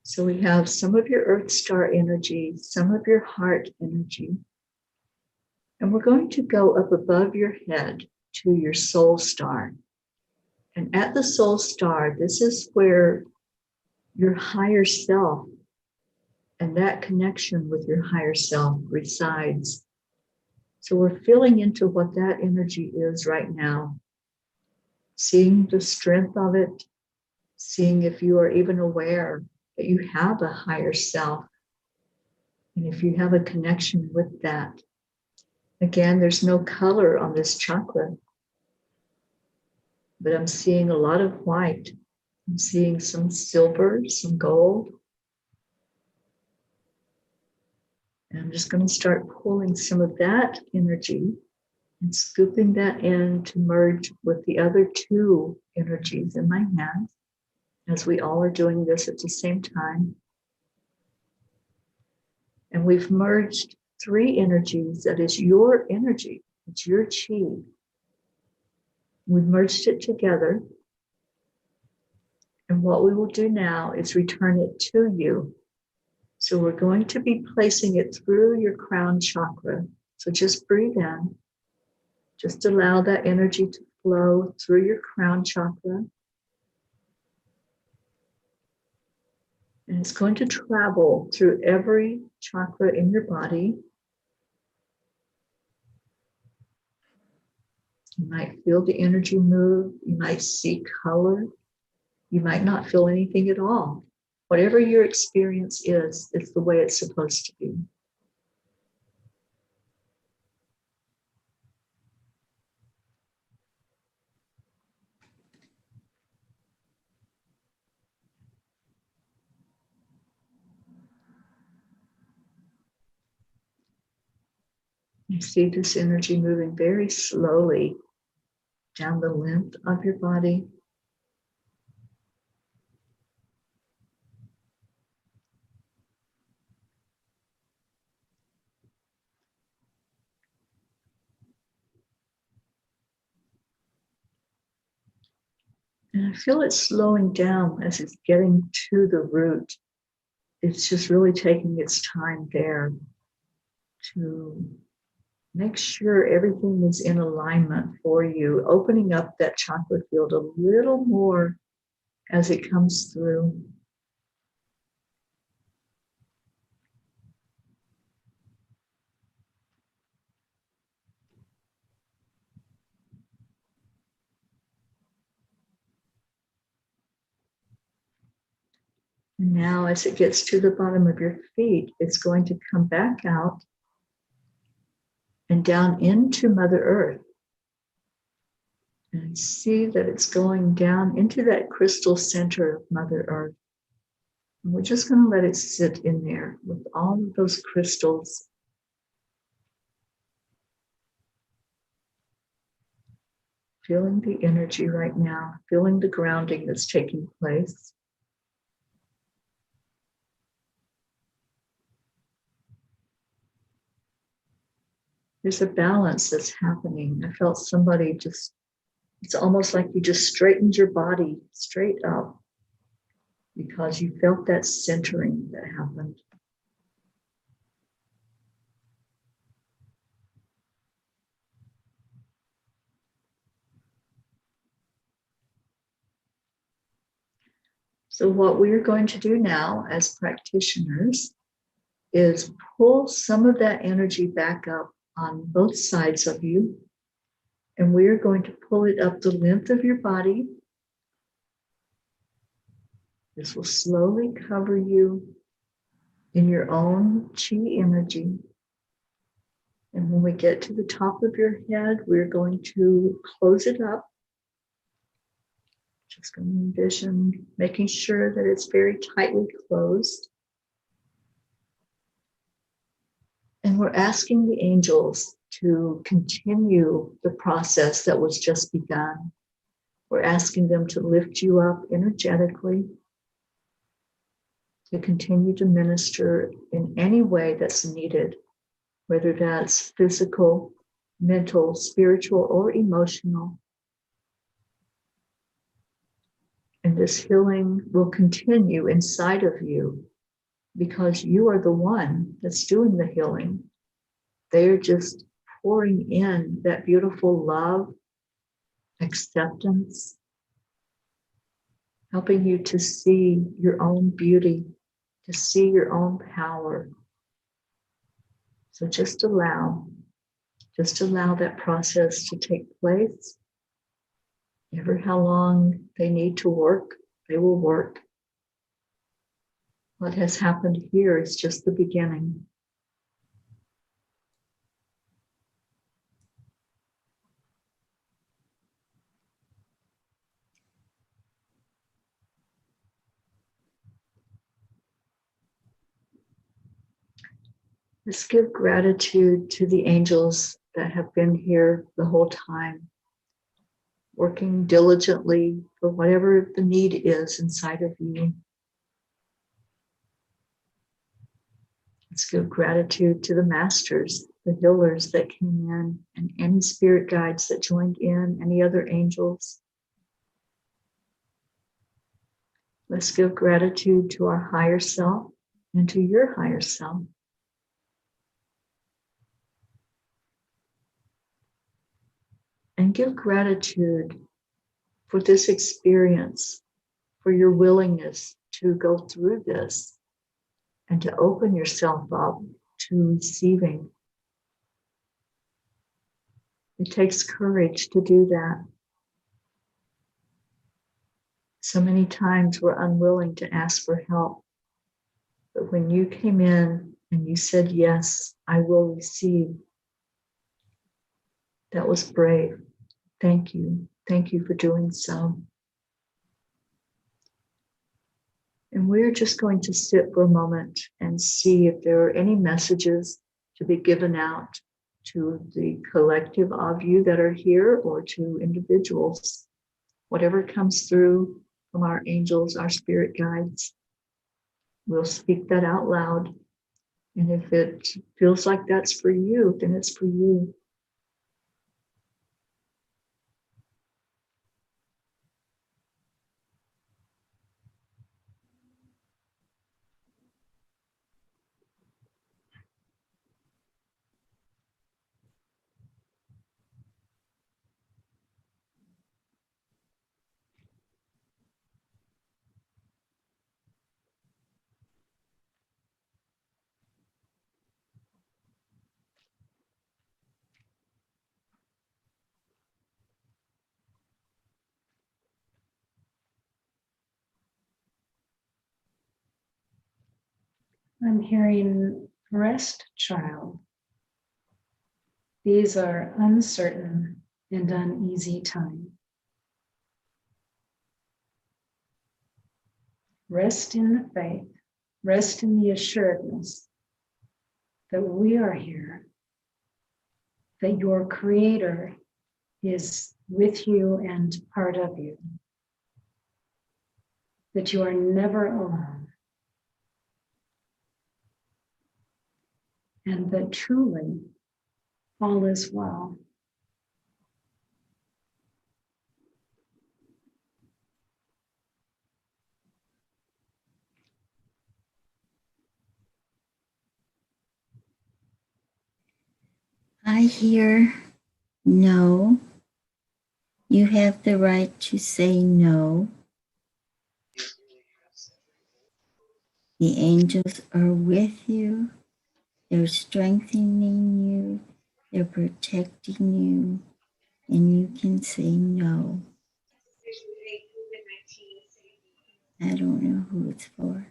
So we have some of your Earth Star energy, some of your heart energy. And we're going to go up above your head to your soul star. And at the soul star, this is where your higher self and that connection with your higher self resides. So we're feeling into what that energy is right now, seeing the strength of it, seeing if you are even aware that you have a higher self, and if you have a connection with that. Again, there's no color on this chakra, but I'm seeing a lot of white. I'm seeing some silver, some gold. And I'm just going to start pulling some of that energy and scooping that in to merge with the other two energies in my hands, as we all are doing this at the same time. And we've merged three energies. That is your energy. It's your chi. We've merged it together. And what we will do now is return it to you. So we're going to be placing it through your crown chakra. So just breathe in. Just allow that energy to flow through your crown chakra. And it's going to travel through every chakra in your body. You might feel the energy move. You might see color. You might not feel anything at all. Whatever your experience is, it's the way it's supposed to be. You see this energy moving very slowly down the length of your body. And I feel it slowing down as it's getting to the root. It's just really taking its time there to Make sure everything is in alignment for you, opening up that chakra field a little more as it comes through. And now as it gets to the bottom of your feet, it's going to come back out and down into Mother Earth. And see that it's going down into that crystal center of Mother Earth. And we're just going to let it sit in there with all of those crystals. Feeling the energy right now, feeling the grounding that's taking place. There's a balance that's happening. I felt somebody just, it's almost like you just straightened your body straight up because you felt that centering that happened. So what we're going to do now as practitioners is pull some of that energy back up on both sides of you. And we're going to pull it up the length of your body. This will slowly cover you in your own chi energy. And when we get to the top of your head, we're going to close it up. Just going to envision making sure that it's very tightly closed. And we're asking the angels to continue the process that was just begun. We're asking them to lift you up energetically, to continue to minister in any way that's needed, whether that's physical, mental, spiritual, or emotional. And this healing will continue inside of you because you are the one that's doing the healing. They're just pouring in that beautiful love, acceptance, helping you to see your own beauty, to see your own power. So just allow that process to take place. Ever how long they need to work, they will work. What has happened here is just the beginning. Let's give gratitude to the angels that have been here the whole time, working diligently for whatever the need is inside of you. Let's give gratitude to the masters, the healers that came in, and any spirit guides that joined in, any other angels. Let's give gratitude to our higher self and to your higher self. And give gratitude for this experience, for your willingness to go through this and to open yourself up to receiving. It takes courage to do that. So many times we're unwilling to ask for help. But when you came in and you said, yes, I will receive, that was brave. Thank you. Thank you for doing so. And we're just going to sit for a moment and see if there are any messages to be given out to the collective of you that are here or to individuals. Whatever comes through from our angels, our spirit guides, we'll speak that out loud. And if it feels like that's for you, then it's for you. I'm hearing rest, child. These are uncertain and uneasy times. Rest in the faith, rest in the assuredness that we are here, that your Creator is with you and part of you, that you are never alone, and that truly all is well. I hear no. You have the right to say no. The angels are with you. They're strengthening you. They're protecting you. And you can say no. I don't know who it's for.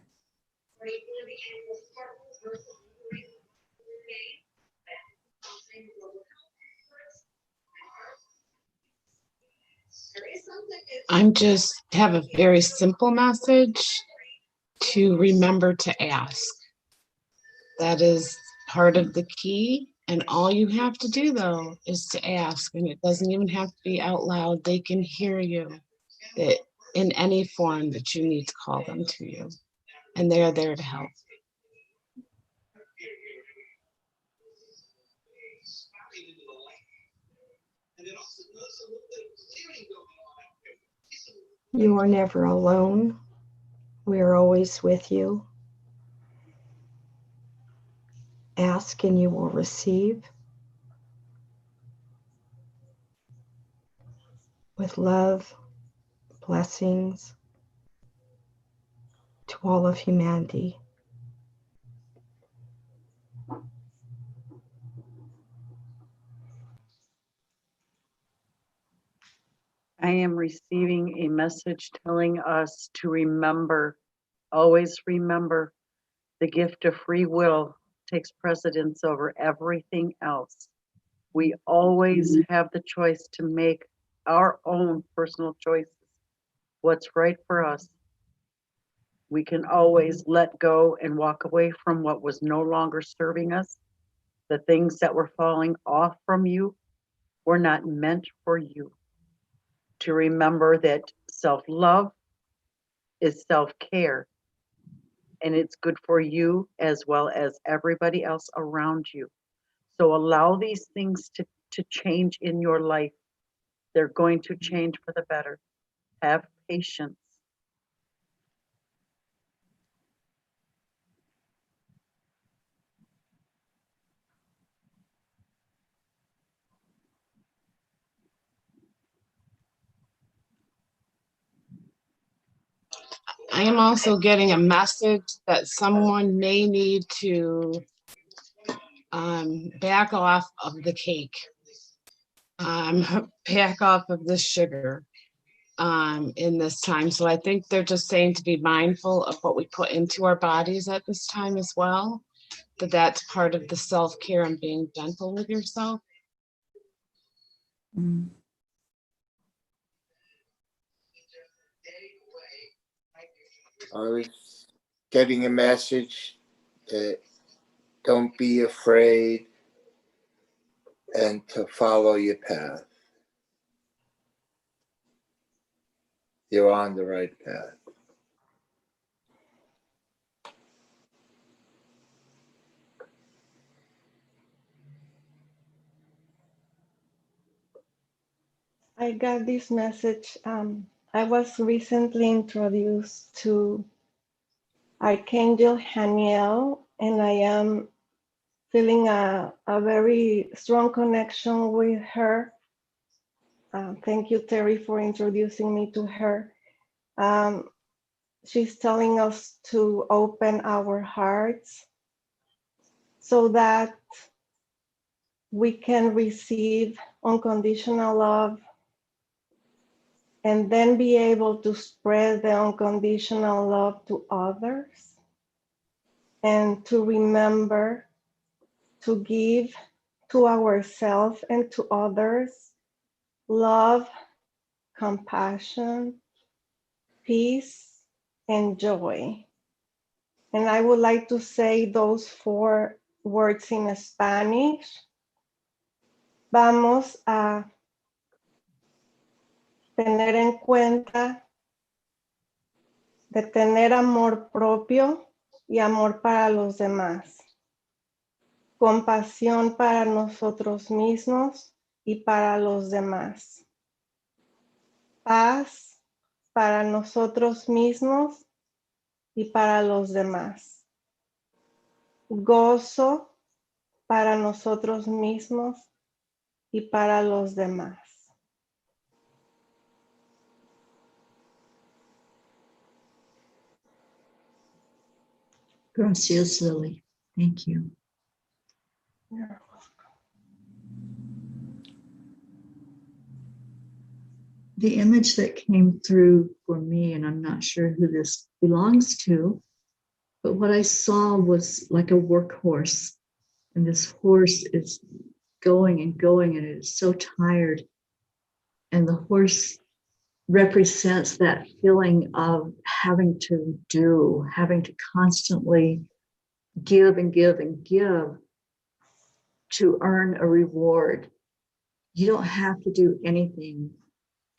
I'm just have a very simple message to remember to ask. That is part of the key. And all you have to do, though, is to ask. And it doesn't even have to be out loud. They can hear you that in any form that you need to call them to you. And they are there to help. You are never alone. We are always with you. Ask and you will receive. With love, blessings to all of humanity. I am receiving a message telling us to remember, always remember, the gift of free will takes precedence over everything else. We always have the choice to make our own personal choices, what's right for us. We can always let go and walk away from what was no longer serving us. The things that were falling off from you were not meant for you. To remember that self-love is self-care, and it's good for you as well as everybody else around you. So allow these things to change in your life. They're going to change for the better. Have patience. I am also getting a message that someone may need to back off of the cake, back off of the sugar in this time. So I think they're just saying to be mindful of what we put into our bodies at this time as well, that that's part of the self-care and being gentle with yourself. Mm. I was getting a message that don't be afraid and to follow your path. You're on the right path. I got this message. I was recently introduced to Archangel Haniel, and I am feeling a very strong connection with her. Thank you, Teri, for introducing me to her. She's telling us to open our hearts so that we can receive unconditional love and then be able to spread the unconditional love to others. and to remember to give to ourselves and to others love, compassion, peace, and joy. And I would like to say those 4 words in Spanish. Vamos a tener en cuenta de tener amor propio y amor para los demás. Compasión para nosotros mismos y para los demás. Paz para nosotros mismos y para los demás. Gozo para nosotros mismos y para los demás. Gracias, Lily. Thank you. You're The image that came through for me, and I'm not sure who this belongs to, but what I saw was like a workhorse. And this horse is going and going, and it is so tired. And the horse represents that feeling of having to do, having to constantly give and give and give to earn a reward. You don't have to do anything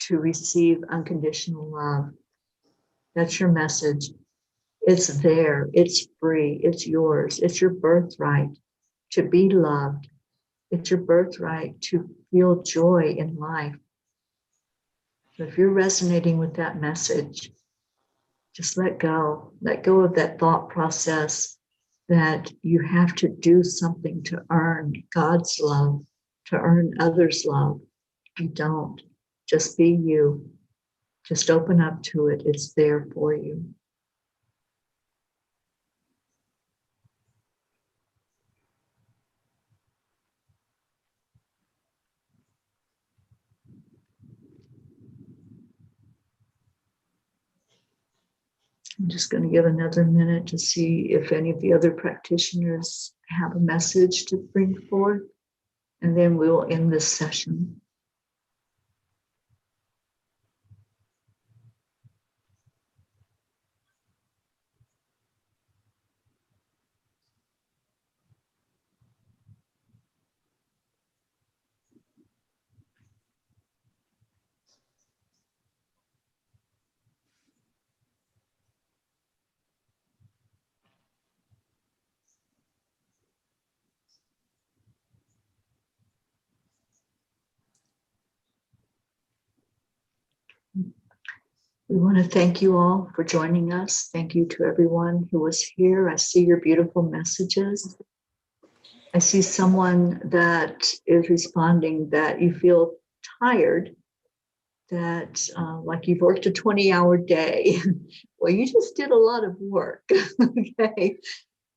to receive unconditional love. That's your message. It's there, it's free, it's yours, it's your birthright to be loved. It's your birthright to feel joy in life. So if you're resonating with that message, just let go of that thought process that you have to do something to earn God's love, to earn others' love. You don't. Just be you. Just open up to it. It's there for you. I'm just going to give another minute to see if any of the other practitioners have a message to bring forth, and then we'll end this session. We want to thank you all for joining us. Thank you to everyone who was here. I see your beautiful messages. I see someone that is responding that you feel tired, that like you've worked a 20-hour day. Well, you just did a lot of work, okay?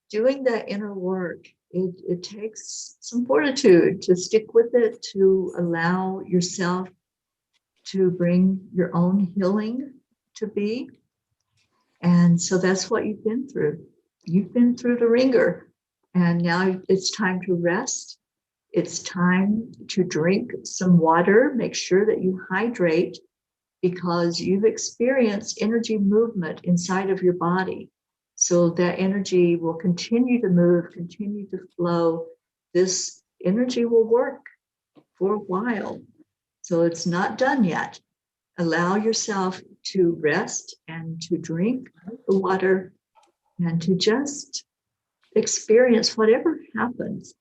Doing that inner work, it takes some fortitude to stick with it, to allow yourself to bring your own healing to be. And so that's what you've been through. You've been through the ringer, and now it's time to rest. It's time to drink some water. Make sure that you hydrate, because you've experienced energy movement inside of your body. So that energy will continue to move, continue to flow. This energy will work for a while. So it's not done yet. Allow yourself to rest and to drink the water and to just experience whatever happens,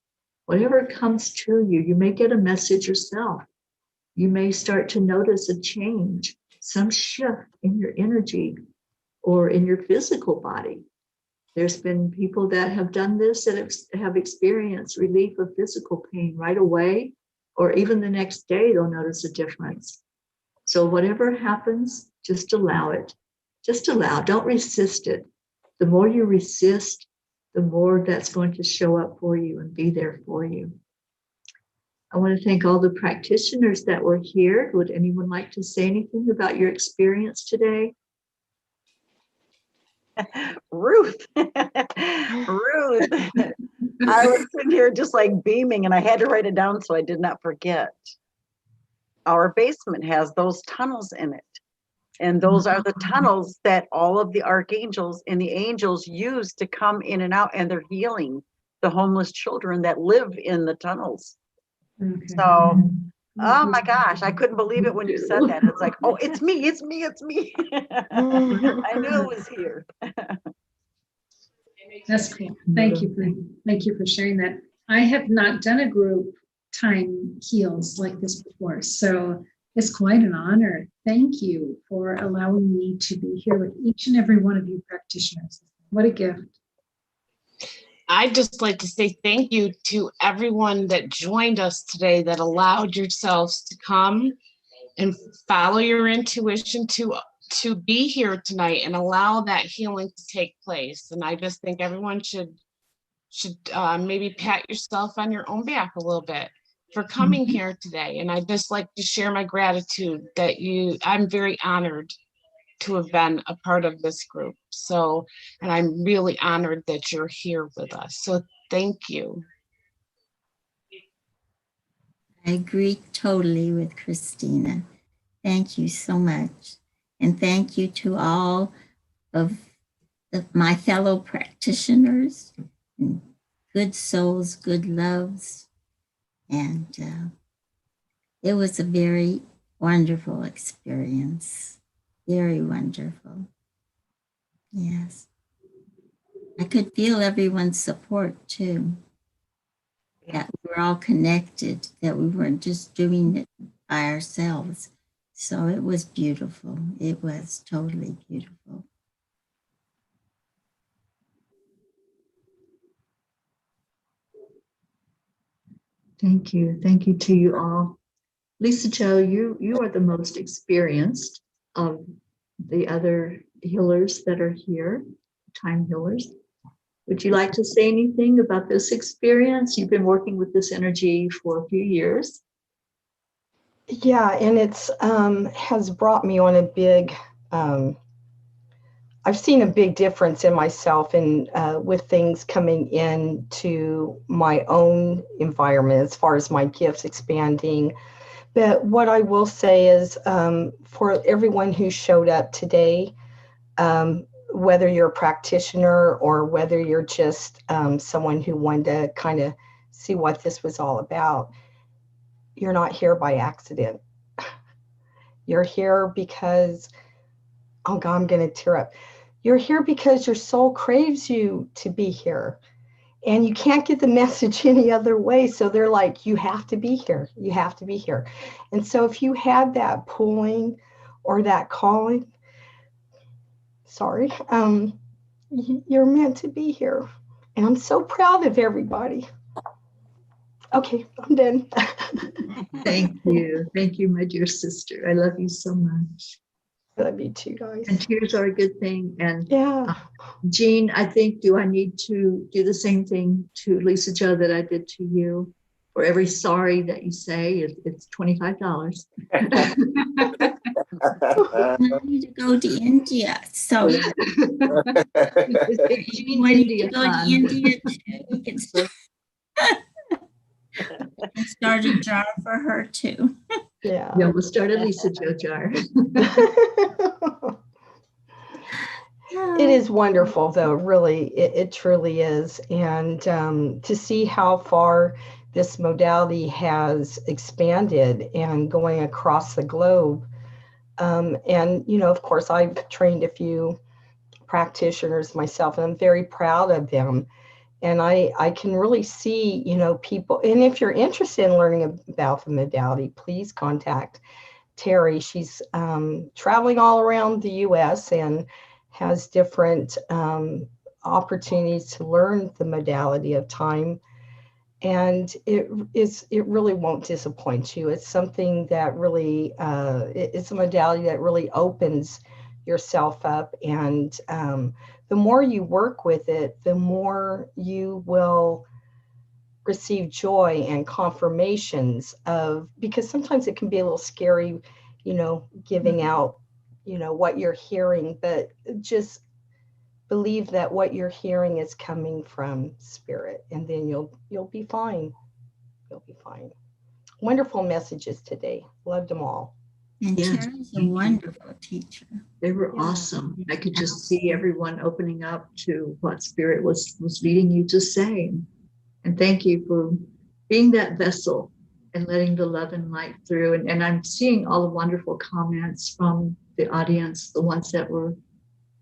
whatever comes to you. You may get a message yourself. You may start to notice a change, some shift in your energy or in your physical body. There's been people that have done this that have experienced relief of physical pain right away, or even the next day they'll notice a difference. So whatever happens, just allow it. Just allow, don't resist it. The more you resist, the more that's going to show up for you and be there for you. I want to thank all the practitioners that were here. Would anyone like to say anything about your experience today? Ruth, Ruth. I was sitting here just like beaming, and I had to write it down so I did not forget. Our basement has those tunnels in it. And those are the tunnels that all of the archangels and the angels use to come in and out, and they're healing the homeless children that live in the tunnels. Okay. So, oh my gosh, I couldn't believe it when you said that. It's like, oh, it's me, it's me, it's me. I knew it was here. That's cool. Thank you for sharing that. I have not done a group time heals like this before, so it's quite an honor. Thank you for allowing me to be here with each and every one of you practitioners. What a gift. I'd just like to say thank you to everyone that joined us today, that allowed yourselves to come and follow your intuition to be here tonight and allow that healing to take place. And I just think everyone should maybe pat yourself on your own back a little bit for coming here today. And I'd just like to share my gratitude that I'm very honored to have been a part of this group. So, and I'm really honored that you're here with us. So thank you. I agree totally with Christina. Thank you so much. And thank you to all of my fellow practitioners, and good souls, good loves. And it was a very wonderful experience. Very wonderful. Yes. I could feel everyone's support too. That we were all connected, that we weren't just doing it by ourselves. So it was beautiful. It was totally beautiful. Thank you. Thank you to you all. Lisa Jo, you are the most experienced of the other healers that are here, time healers. Would you like to say anything about this experience? You've been working with this energy for a few years. Yeah, and it's has brought me on a big, I've seen a big difference in myself and with things coming into my own environment as far as my gifts expanding. But what I will say is for everyone who showed up today, whether you're a practitioner or whether you're just someone who wanted to kind of see what this was all about, you're not here by accident. You're here because, oh God, I'm going to tear up. You're here because your soul craves you to be here. And you can't get the message any other way. So they're like, you have to be here. You have to be here. And so if you had that pulling or that calling, sorry, you're meant to be here. And I'm so proud of everybody. Okay, I'm done. Thank you. Thank you, my dear sister. I love you so much. I love you too, guys. And tears are a good thing. And Yeah. Jean, I think, do I need to do the same thing to Lisa Jo that I did to you? For every sorry that you say, it's $25. I need to go to India. So It's Jean when India you go to time. India too, we can start a jar for her too. Yeah. Yeah, we'll start a Lisa Jo jar. It is wonderful, though, really, it truly is. And to see how far this modality has expanded and going across the globe. And, you know, of course, I've trained a few practitioners myself, and I'm very proud of them. And I can really see, you know, people, and if you're interested in learning about the modality, please contact Teri. She's traveling all around the US and has different opportunities to learn the modality of time. And it really won't disappoint you. It's something that really, it's a modality that really opens yourself up. And the more you work with it, the more you will receive joy and confirmations of, because sometimes it can be a little scary, you know, giving out, you know, what you're hearing, but just believe that what you're hearing is coming from spirit, and then you'll be fine. You'll be fine. Wonderful messages today. Loved them all. And Yes, Teri's a thank you. wonderful teacher. They were Yeah. awesome. I could just see everyone opening up to what spirit was leading you to say. And thank you for being that vessel and letting the love and light through. And I'm seeing all the wonderful comments from the audience, the ones that were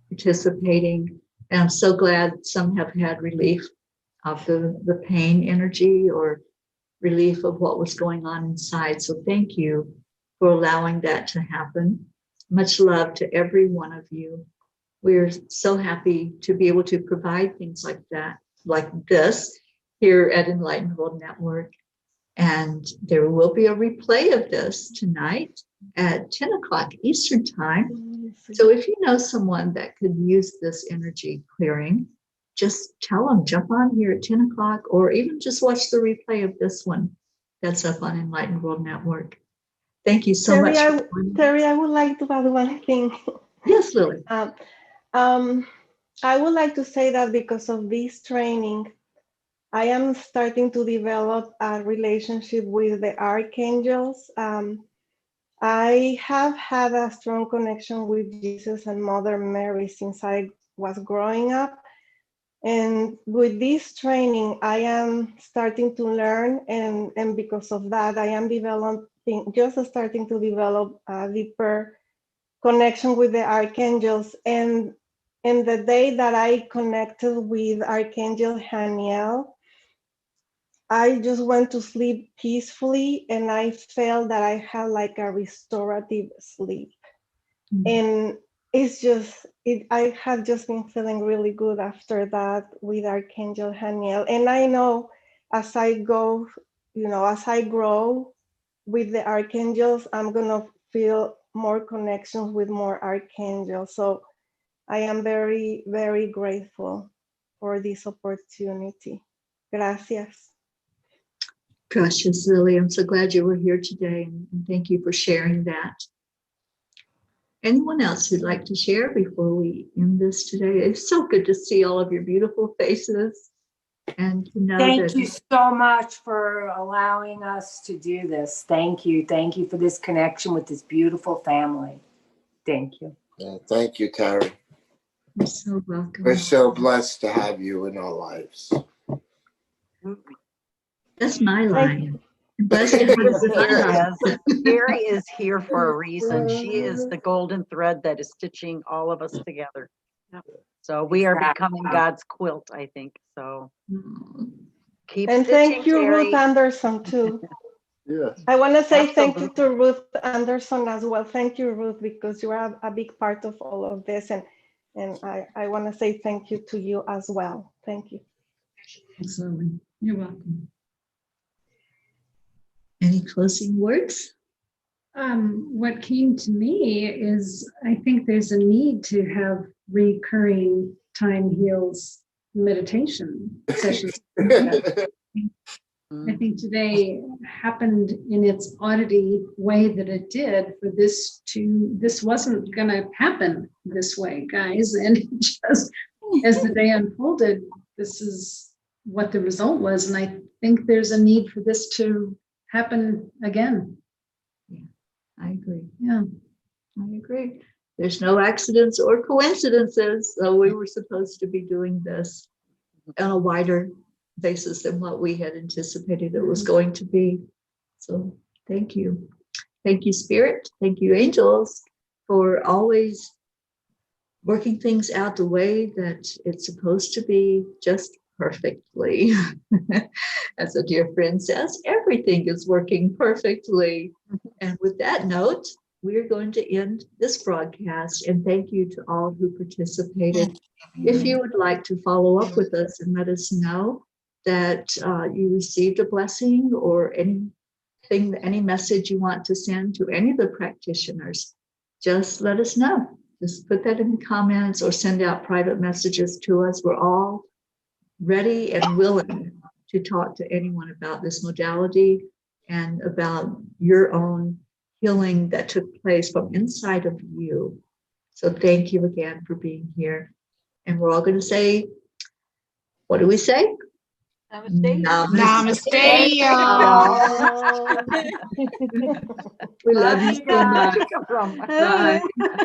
participating. And I'm so glad some have had relief of the pain energy or relief of what was going on inside. So thank you for allowing that to happen. Much love to every one of you. We're so happy to be able to provide things like that, like this, here at Enlightened World Network. And there will be a replay of this tonight at 10 o'clock Eastern Time. So if you know someone that could use this energy clearing, just tell them, jump on here at 10 o'clock, or even just watch the replay of this one that's up on Enlightened World Network. Thank you so much. Teri, I would like to add one thing. Yes, Lily. I would like to say that because of this training, I am starting to develop a relationship with the archangels. I have had a strong connection with Jesus and Mother Mary since I was growing up. And with this training, I am starting to learn, and because of that, I am starting to develop a deeper connection with the archangels. And the day that I connected with Archangel Haniel, I just went to sleep peacefully, and I felt that I had like a restorative sleep. And it's just, I have just been feeling really good after that with Archangel Haniel. And I know as I go, as I grow with the archangels, I'm going to feel more connections with more archangels. So I am very, very grateful for this opportunity. Gracias. Precious Lily, I'm so glad you were here today, and thank you for sharing that. Anyone else who'd like to share before we end this today? It's so good to see all of your beautiful faces and to know Thank you so much for allowing us to do this. Thank you. Thank you for this connection with this beautiful family. Thank you. Yeah, thank you, Teri. You're so welcome. We're so blessed to have you in our lives. That's my line. Blessed to have you in my life. Teri is here for a reason. She is the golden thread that is stitching all of us together. So we are becoming God's quilt, I think. So keep And stitching, thank you, Teri. Ruth Anderson, too. Yeah. I want to say thank you Absolutely. to Ruth Anderson as well. Thank you, Ruth, because you are a big part of all of this. And I want to say thank you to you as well. Thank you. Absolutely. You're welcome. Any closing words? What came to me is I think there's a need to have recurring time heals meditation sessions. I think today happened in its oddity way that it did for this wasn't going to happen this way, guys. And it just as the day unfolded, this is what the result was. And I think there's a need for this to happen again. I agree. Yeah. I agree. There's no accidents or coincidences. So we were supposed to be doing this on a wider basis than what we had anticipated it was going to be. So thank you. Thank you, Spirit. Thank you, angels, for always working things out the way that it's supposed to be, just perfectly. As a dear friend says, everything is working perfectly. And with that note, we're going to end this broadcast, and thank you to all who participated. If you would like to follow up with us and let us know that you received a blessing or anything, any message you want to send to any of the practitioners, just let us know. Just put that in the comments or send out private messages to us. We're all ready and willing to talk to anyone about this modality and about your own healing that took place from inside of you. So thank you again for being here. And we're all going to say, what do we say? Namaste, y'all. We love you so much. Bye. Bye.